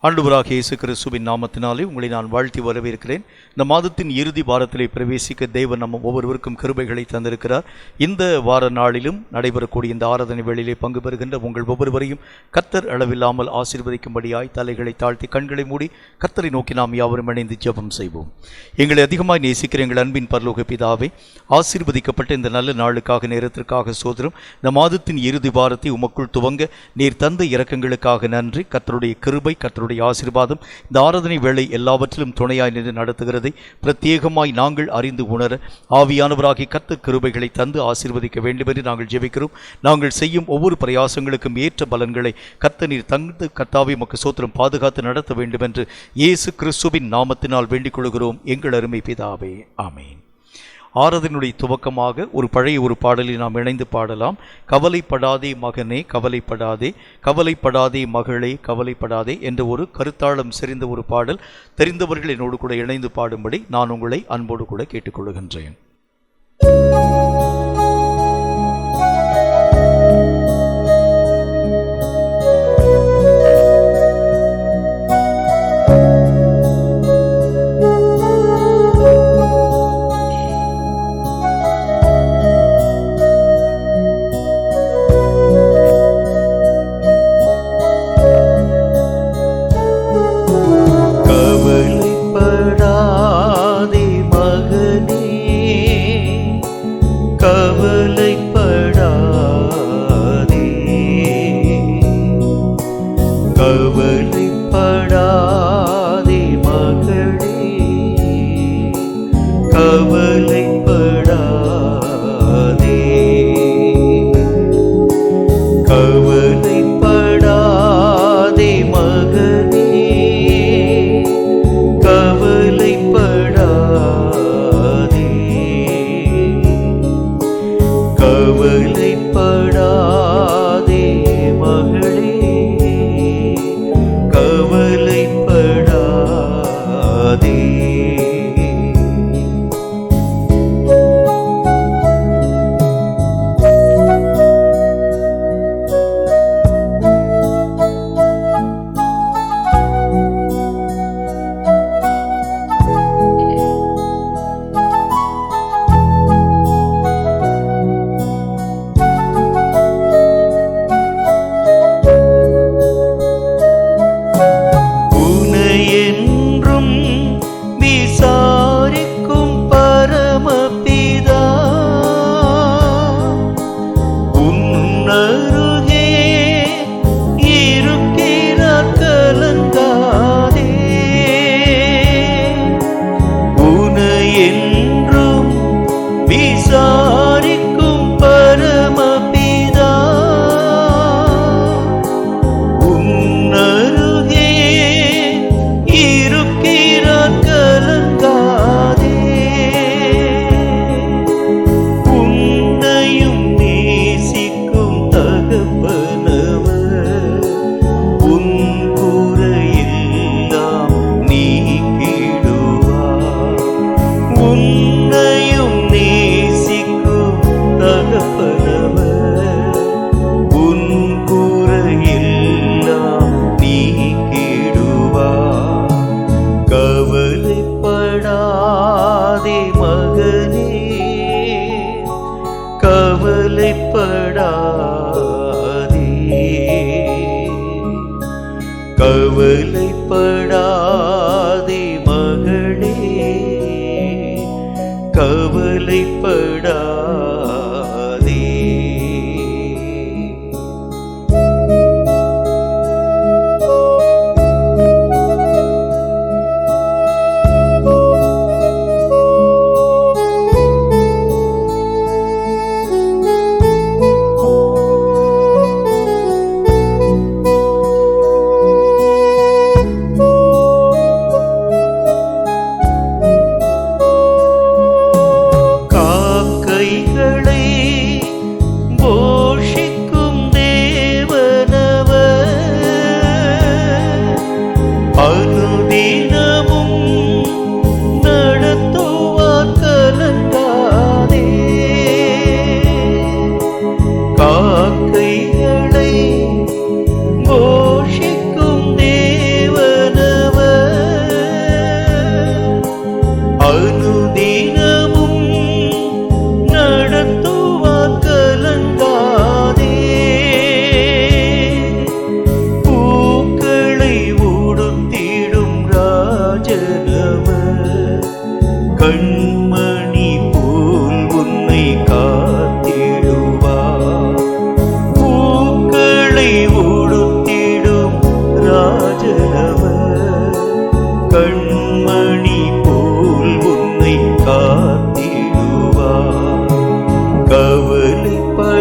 ஆண்டவராகிய இயேசு கிறிஸ்துவின் நாமத்தினாலே உங்களை நான் வாழ்த்தி வரவேற்கிறேன். இந்த மாதத்தின் இறுதி வாரத்திலே பிரவேசிக்க தேவன் நம்ம ஒவ்வொருவருக்கும் கிருபைகளை தந்திருக்கிறார். இந்த வார நாளிலும் நடைபெறக்கூடிய இந்த ஆராதனை வேளையிலே பங்கு பெறுகின்ற உங்கள் ஒவ்வொருவரையும் கர்த்தர் அளவில்லாமல் ஆசீர்வதிக்கும்படியாய் தலைகளை தாழ்த்தி கண்களை மூடி கர்த்தரை நோக்கி நாம் யாவரும் இணைந்து ஜெபம் செய்வோம். எங்களை அதிகமாய் நேசிக்கிற எங்கள் அன்பின் பரலோக பிதாவே, ஆசீர்வதிக்கப்பட்ட இந்த நல்ல நாளுக்காக நேரத்திற்காக சோதரம். இந்த மாதத்தின் இறுதி வாரத்தை உமக்குள் துவங்க நீர் தந்த இரக்கங்களுக்காக நன்றி. கர்த்தருடைய கிருபை, கர்த்தருடைய ஆசீர்வாதம் இந்த ஆராதனை வேளை எல்லாவற்றிலும் துணையாய் நின்று நடத்துகிறதை பிரத்யேகமாய் நாங்கள் அறிந்து உணர ஆவியானவராகி கர்த்தர் கிருபைகளை தந்து ஆசீர்வதிக்க வேண்டும் என்று நாங்கள் ஜெபிக்கிறோம். நாங்கள் செய்யும் ஒவ்வொரு பிரயாசங்களுக்கும் ஏற்ற பலன்களை கர்த்தர் நீர் தந்து கர்த்தாவை உமக்கு ஸ்தோத்திரம் பாதுகாத்து நடத்த வேண்டும் என்று இயேசு கிறிஸ்துவின் நாமத்தினால் வேண்டிக் கொள்கிறோம் எங்கள் அருமை பிதாவே, ஆமேன். ஆராதனுடைய துவக்கமாக ஒரு பழைய ஒரு பாடலை நாம் இணைந்து பாடலாம். கவலைப்படாதே மகனே கவலைப்படாதே, கவலைப்படாதே மகளே கவலைப்படாதே என்ற ஒரு கருத்தாளம் செறிந்த ஒரு பாடல். தெரிந்தவர்கள் என்னோடு கூட இணைந்து பாடும்படி நான் உங்களை அன்போடு கூட கேட்டுக்கொள்கின்றேன். கவலைப்படாதே மகளே கவலைப்படாதே. ஆயனவர் கண்மணி போல் உன்னை காத்திடுவார். கவலைப்படாதே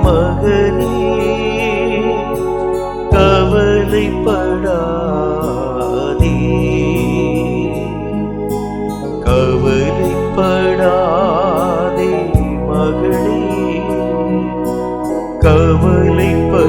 மகனே, கவலைப்படாதே, கவலைப்படாதே மகளே, கவலைப்படாதே.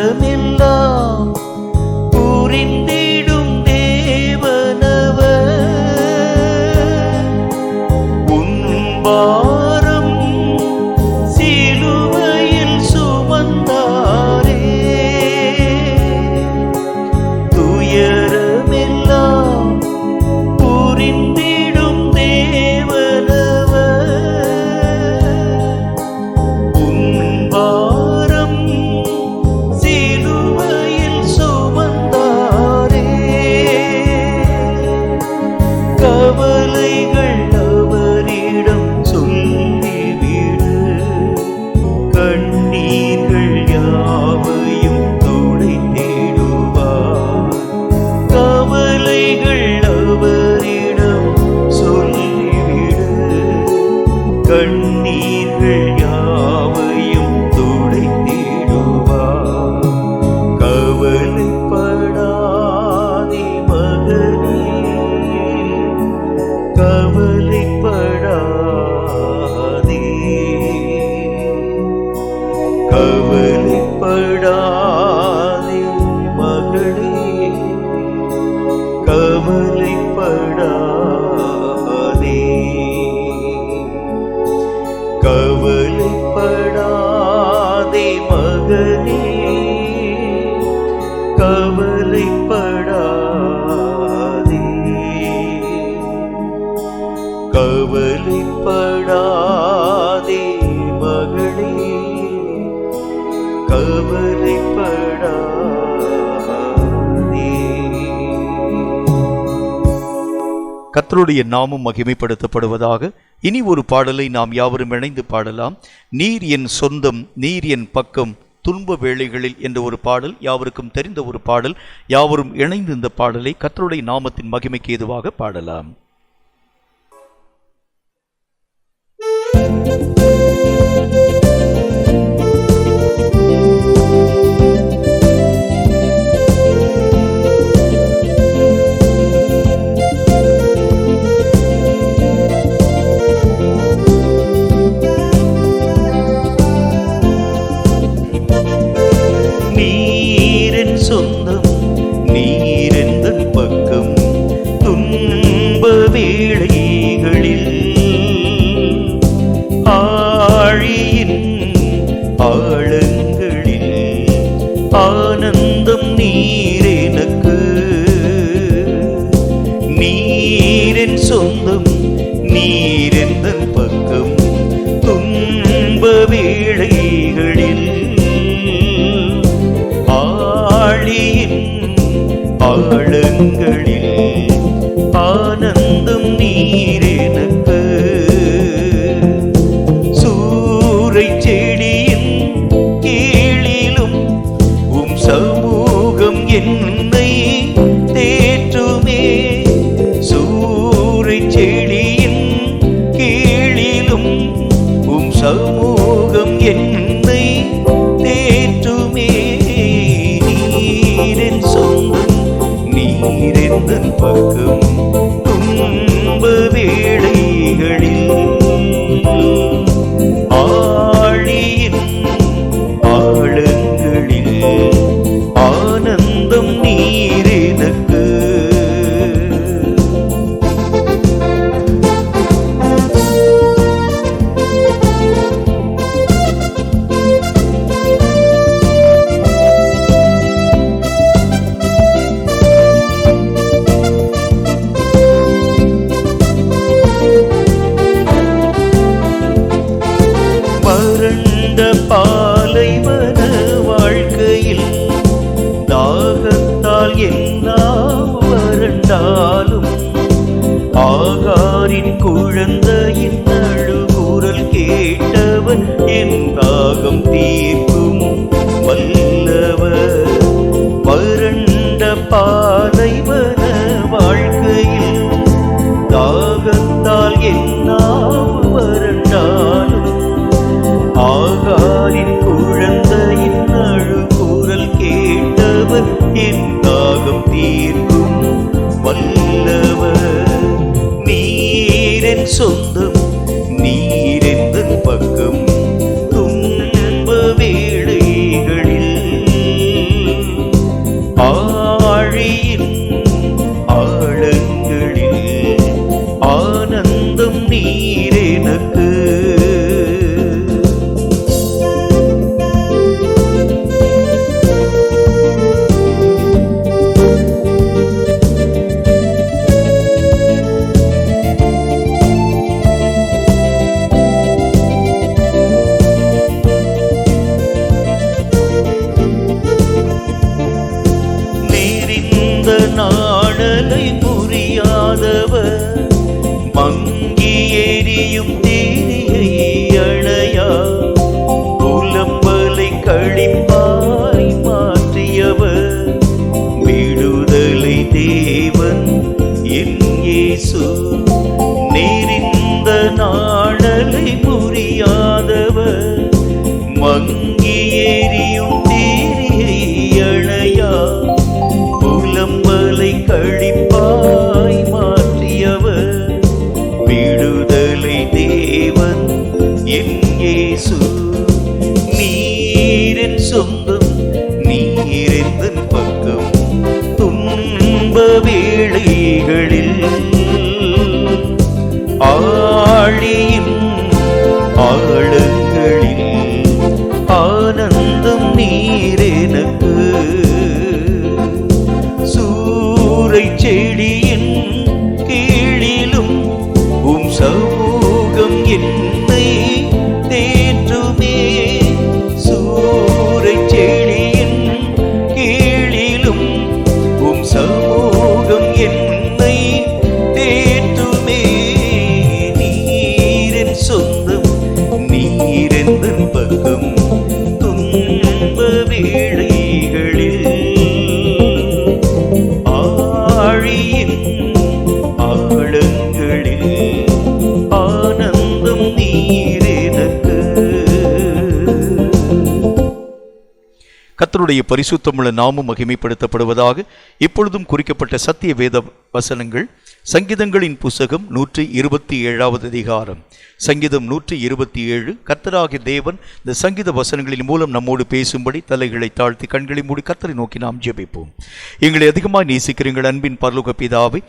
துயரமெல்லாம் புரிந்திடும் தேவனவர் உன் பாரம் சிலுவையில் சுமந்தாரே. துயரமெல்லாம் புரிந்திடும் தேவனவர் உன் பாரம் சிலுவையில் சுமந்தாரே. கவலைகள் அவரிடம் சொல்லிவிடு, கண்ணீர்கள் யாவையும் துடைத்திடுவார். கவலைகள் அவரிடம் சொல்லிவிடு, கண்ணீர்கள் யாவையும் துடைத்திடுவார். கவலைப்படாதே மகனே, கவலைப்படாதே, கவலைப்படாதே மகளே, கவலைப்படாதே, கவலைப்படாதே மகனே, கவலைப்படாதே, கவலைப்படாதே மகளே, கவலைப்படாதே. கர்த்தருடைய நாமம் மகிமைப்படுத்தப்படுவதாக. இனி ஒரு பாடலை நாம் யாவரும் இணைந்து பாடலாம். நீர் என் சொந்தம், நீர் என் பக்கம், துன்ப வேளைகளில் என்ற ஒரு பாடல் யாவருக்கும் தெரிந்த ஒரு பாடல். யாவரும் இணைந்து இந்த பாடலை கர்த்தருடைய நாமத்தின் மகிமைக்கு ஏதுவாக பாடலாம். நீரின் சொந்தம், நீரெந்தன் பக்கம், துன்ப வேளைகளில் ஆழியின் ஆழங்களில் ஆனந்தம் நீரெனக்கு. நீரின் சொந்தம், நீரெந்தன் பக்கம், துன்ப வேளைகளில் ஆழியின் ஆழங்களில் ஆனந்தம் நீரெனக்கு. சூறைச் செடியின் கீழிலும் உம் சமூகம் என்னை தேற்றுமே. சூறைச் செடியின் கீழிலும் உம் சமூகம் என்னை தேற்றுமே. நீரின் சொந்தம், நீரெந்தன் பக்கம், துன்ப வேளைகளில் ஆழியின் ஆழங்களில் ஆனந்தம் நீரெனக்கு. என் தாகம் தீர்க்கும் வல்லவர். நீரின் சொந்தம், நீரெந்தன் பக்கம் துன்ப வேளைகளில். ஆழியின் ஆழங்களில் ஆனந்தம் நீரெனக்கு. நாணலை புரியாதவர், மங்கி எரியும் தீயை அணையா, புலம்பலை களிப்பாய் மாற்றியவர், விடுதலை தேவன் என் இயேசு. நெறிந்த நாணலை புரியாதவர், மங்கி எரியும் தீயை அணையா, புலம்பலை களிப்பாய் மாற்றியவர், விடுதலை தேவன் என் இயேசு. நீரின் சொந்தம், நீரெந்தன் பக்கம் துன்ப வேளைகளில். ஆழியின் ஆழங்களில் ஆனந்தம் நீரெனக்கு. சூரை செடியின் கீழிலும் உம் சமூகம் என்னை தேற்றுமே. சூரை செடியின் கீழிலும் உம் சமூகம் என்னை தேற்றுமே. நீரின் சொந்தம், நீரெந்தன் பக்கம் துன்ப வேளைகளில். ஆழியின் ஆழங்களில் ஆனந்தம் நீரெனக்கு. கர்த்தருடைய பரிசுத்தமுள்ள நாமம் மகிமைப்படுத்தப்படுவதாக. இப்பொழுதும் குறிக்கப்பட்ட சத்திய வேத வசனங்கள் சங்கீதங்களின் புஸ்தகம் 127 அதிகாரம். சங்கீதம் 127. கர்த்தராகிய தேவன் இந்த சங்கீத வசனங்களின் மூலம் நம்மோடு பேசும்படி தலைகளை தாழ்த்தி கண்களை மூடி கர்த்தரை நோக்கி நாம் ஜெபிப்போம். எங்களை அதிகமாக நேசிக்கிற எங்கள் அன்பின் பரலோக பிதாவே,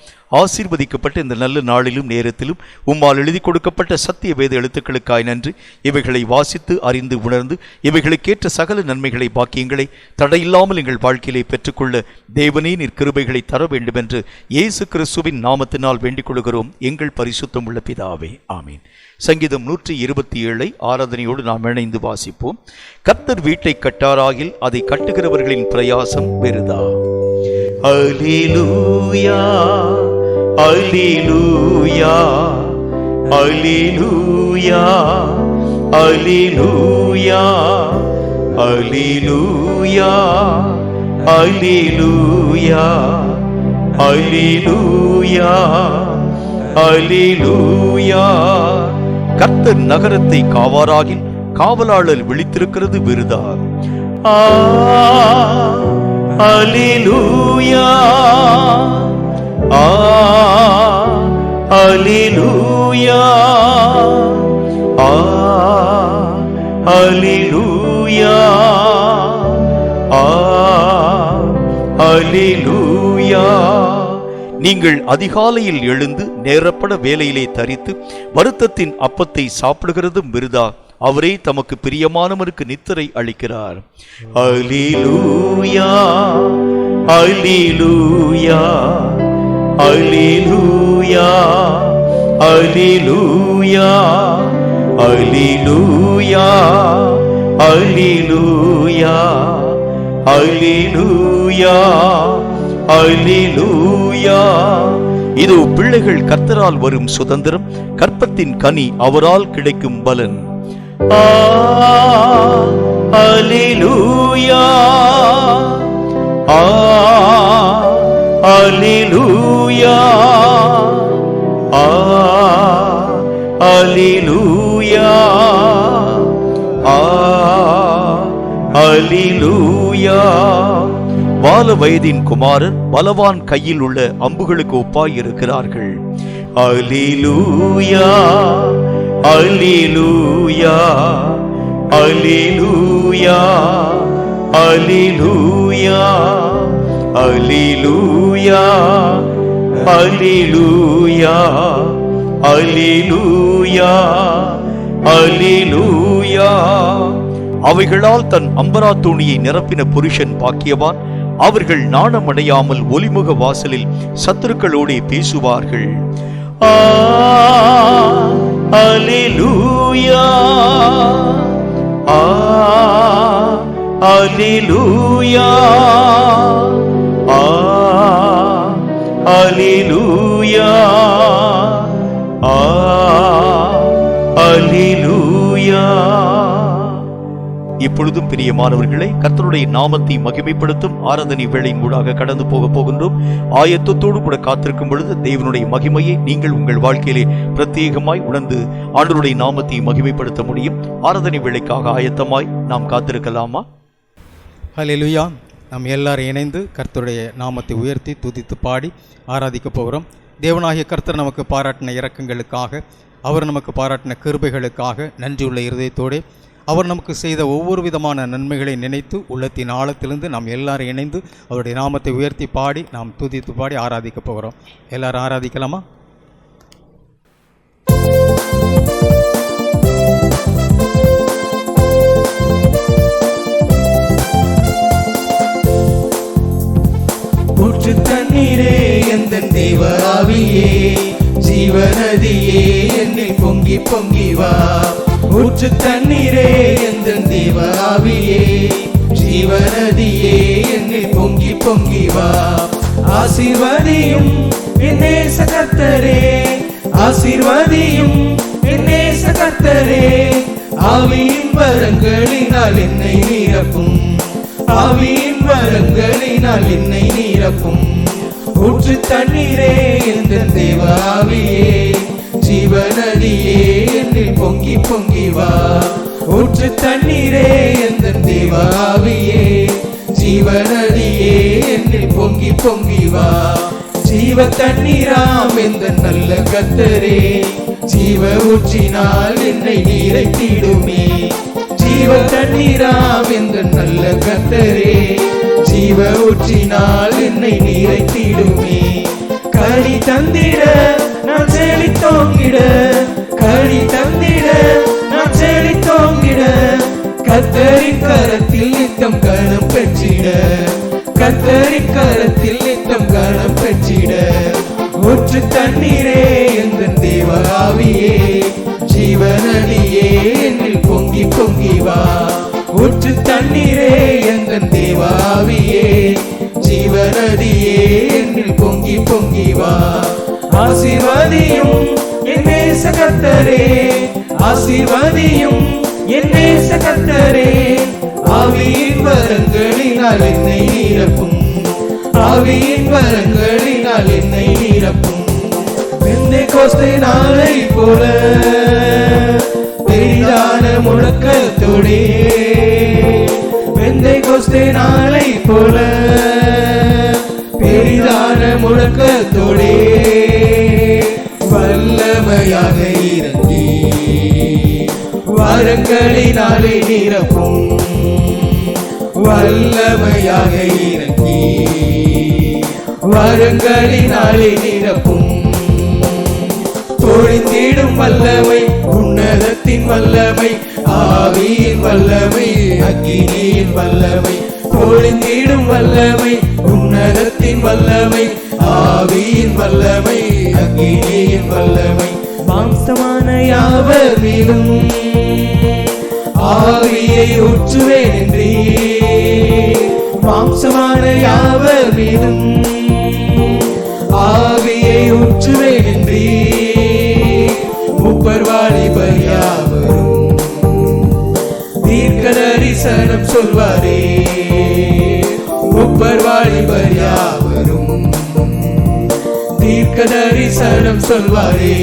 ஆசீர்வதிக்கப்பட்ட இந்த நல்ல நாளிலும் நேரத்திலும் உம்மால் எழுதி கொடுக்கப்பட்ட சத்திய வேத எழுத்துக்களுக்காய் நன்றி. இவைகளை வாசித்து அறிந்து உணர்ந்து இவைகளுக்கேற்ற சகல நன்மைகளை பாக்கியங்களை தடையில்லாமல் எங்கள் வாழ்க்கையிலே பெற்றுக்கொள்ள தேவனே நீர் கிருபைகளை தர வேண்டும் என்று இயேசு கிறிஸ்துவின் நாமத்தினால் வேண்டிக் கொள்கிறோம் எங்கள் பரிசுத்தம் உள்ள பிதாவே, ஆமீன். சங்கீதம் 127 ஆராதனையோடு நாம் இணைந்து வாசிப்போம். கர்த்தர் வீட்டை கட்டாராகில் அதை கட்டுகிறவர்களின் பிரயாசம் பெரிதா. அல்லேலூயா அல்லேலூயா அல்லேலூயா அல்லேலூயா அல்லேலூயா அல்லேலூயா அல்லேலூயா அல்லேலூயா. கர்த்தர் நகரத்தை காவாராகில் காவலாளர் விழித்திருக்கிறது விருதா. அல்லேலூயா அல்லேலூயா அல்லேலூயா அல்லேலூயா. நீங்கள் அதிகாலையில் எழுந்து நேரப்பட வேலையிலே தரித்து வருத்தத்தின் அப்பத்தை சாப்பிடுகிறதும் விருதா. அவரே தமக்கு பிரியமானவருக்கு நித்திரை அளிக்கிறார். அல்லேலூயா அல்லேலூயா அல்லேலூயா அல்லேலூயா அல்லேலூயா அல்லேலூயா அல்லேலூயா அல்லேலூயா. இதோ பிள்ளைகள் கர்த்தரால் வரும் சுதந்திரம், கற்பத்தின் கனி அவரால் கிடைக்கும் பலன். அல்லேலூயா அல்லேலூயா அல்லேலூயா அல்லேலூயா. பால வயதின் குமாரர் பலவான் கையில் உள்ள அம்புகளுக்கு ஒப்பாய் இருக்கிறார்கள். அல்லேலூயா அல்லேலூயா அல்லேலூயா அல்லேலூயா அல்லேலூயா அல்லேலூயா அல்லேலூயா அல்லேலூயா. அவைகளால் தன் அம்பரா துணியை நிரப்பின புருஷன் பாக்கியவான். அவர்கள் நாணமடையாமல் ஒலிமுக வாசலில் சத்துருக்களோடே பேசுவார்கள். அல்லேலூயா அல்லேலூயா அல்லேலூயா அல்லேலூயா. இப்பொழுதும் பிரியமானவர்களை, கர்த்தருடைய நாமத்தை மகிமைப்படுத்தும் ஆராதனை வேளையின் ஊடாக கடந்து போகின்றோம். ஆயத்தத்தோடு கூட காத்திருக்கும் பொழுது தேவனுடைய மகிமையை நீங்கள் உங்கள் வாழ்க்கையிலே பிரத்யேகமாய் உணர்ந்து ஆண்டவருடைய நாமத்தை மகிமைப்படுத்த முடியும். ஆராதனை வேளைக்காக ஆயத்தமாய் நாம் காத்திருக்கலாமா? ஹல்லேலூயா. நாம் எல்லாரும் இணைந்து கர்த்தருடைய நாமத்தை உயர்த்தி துதித்து பாடி ஆராதிக்க போகிறோம். தேவனாகிய கர்த்தர் நமக்கு பாராட்டின இரக்கங்களுக்காக, அவர் நமக்கு பாராட்டின கிருபைகளுக்காக நன்றியுள்ள இருதயத்தோடு அவர் நமக்கு செய்த ஒவ்வொரு விதமான நன்மைகளை நினைத்து உள்ளத்தின் ஆழத்திலிருந்து நாம் எல்லாரும் இணைந்து அவருடைய நாமத்தை உயர்த்தி பாடி நாம் துதித்து பாடி ஆராதிக்க போகிறோம். எல்லாரும் ஆராதிக்கலாமா? ஊற்று தண்ணீரே எந்தன் தேவ ஆவியே, ஜீவநதியே என்னில் பொங்கி பொங்கி வா. ஊற்று தண்ணீரே எந்தன் தேவ ஆவியே, ஜீவநதியே என்னில் பொங்கி பொங்கி வா. ஆசீர்வதியும் என் நேச கர்த்தரே, ஆசீர்வதியும் என் நேச கர்த்தரே. ஆவியின் வரங்களினால் என்னை நிரப்பும், ஆவியின் வரங்களினால் என்னை நிரப்பும். ஊற்று தண்ணீரே எந்தன் தேவ ஆவியே, ஜீவநதியே என்னில் பொங்கி பொங்கி வா. ஊற்று தண்ணீரே எந்தன் தேவ ஆவியே, ஜீவநதியே என்னில் பொங்கி பொங்கி வா. ஜீவ தண்ணீராம் எந்தன் நல்ல கர்த்தரே, ஜீவ ஊற்றினால் என்னை நிறைத்திடுமே. ஜீவ தண்ணீராம் எந்தன் நல்ல கர்த்தரே, ஜீவ ஊற்றினால் என்னை நிறைத்திடுமே. கனி தந்திட நான் செழித்தோங்கிட, கனி தந்திட நான் செழித்தோங்கிட. கர்த்தரின் கரத்தில் நித்தம் கனம் பெற்றிட, கர்த்தரின் கரத்தில் நித்தம் கனம் பெற்றிட. ஊற்று தண்ணீரே எந்தன் தேவ ஆவியே, ஜீவநதியே என்னில் பொங்கி பொங்கி வா. ஊற்று தண்ணீரே எந்தன் தேவ ஆவியே, ஜீவநதியே என்னில் பொங்கி பொங்கி வா. ஆசீர்வதியும் என் நேச கர்த்தரே, ஆசீர்வதியும் என் நேச கர்த்தரே. ஆவியின் வரங்களினால் என்னை நிரப்பும், ஆவியின் வரங்களினால் என்னை நிரப்பும். பெந்தெகோஸ்தே நாளை போல பெரிதான முழக்கத்தோடே, பெந்தெகோஸ்தே நாளை போல பெரிதான முழக்கத்தோடே. வல்லமையாக இறங்கி வரங்களினாலே நிரப்பும், வல்லமையாக இறங்கி வரங்களினாலே நிரப்பும். பொழிந்திடும் வல்லமை, உன்னதத்தின் வல்லமை, ஆவியின் வல்லமை, அக்கினியின் வல்லமை. பொழிந்திடும் வல்லமை, உன்னதத்தின் வல்லமை, ஆவியின் வல்லமை, அக்கினியின் வல்லமை. மாம்சமான யாவர் மீதும் ஆவியை ஊற்றுவேன் என்றே, மாம்சமான யாவர் மீதும் ஆவியை ஊற்றுவேன் என்றே. மூப்பர் வாலிபர் யாவரும் தீர்க்க தரிசனம் சொல்வாரே, மூப்பர் வாலிபர் யாவரும் தீர்க்க தரிசனம் சொல்வாரே.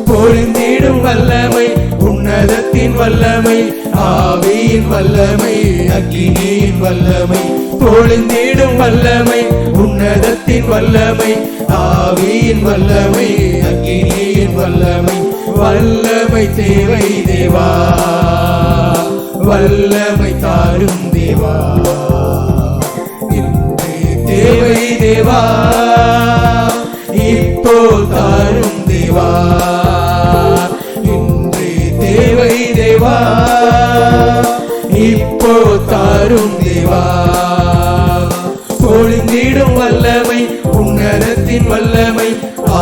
பொழிந்திடும் வல்லமை, உன்னதத்தின் ஆவியின் வல்லமை, ஆவியின் வல்லமை, அக்கினியின் வல்லமை, பொழிந்திடும் வல்லமை, உன்னதத்தின் வல்லமை, ஆவியின் வல்லமை, அக்கினியின் வல்லமை, வல்லமை தேவை தேவா, வல்லமை தாரும் தேவா, இன்று தேவை தேவா, இப்போ தாரும் தேவா, இன்று தேவை தேவா, இப்போ தாரும் தேவா, பொழிந்திடும் வல்லமை, உன்னதத்தின் வல்லமை,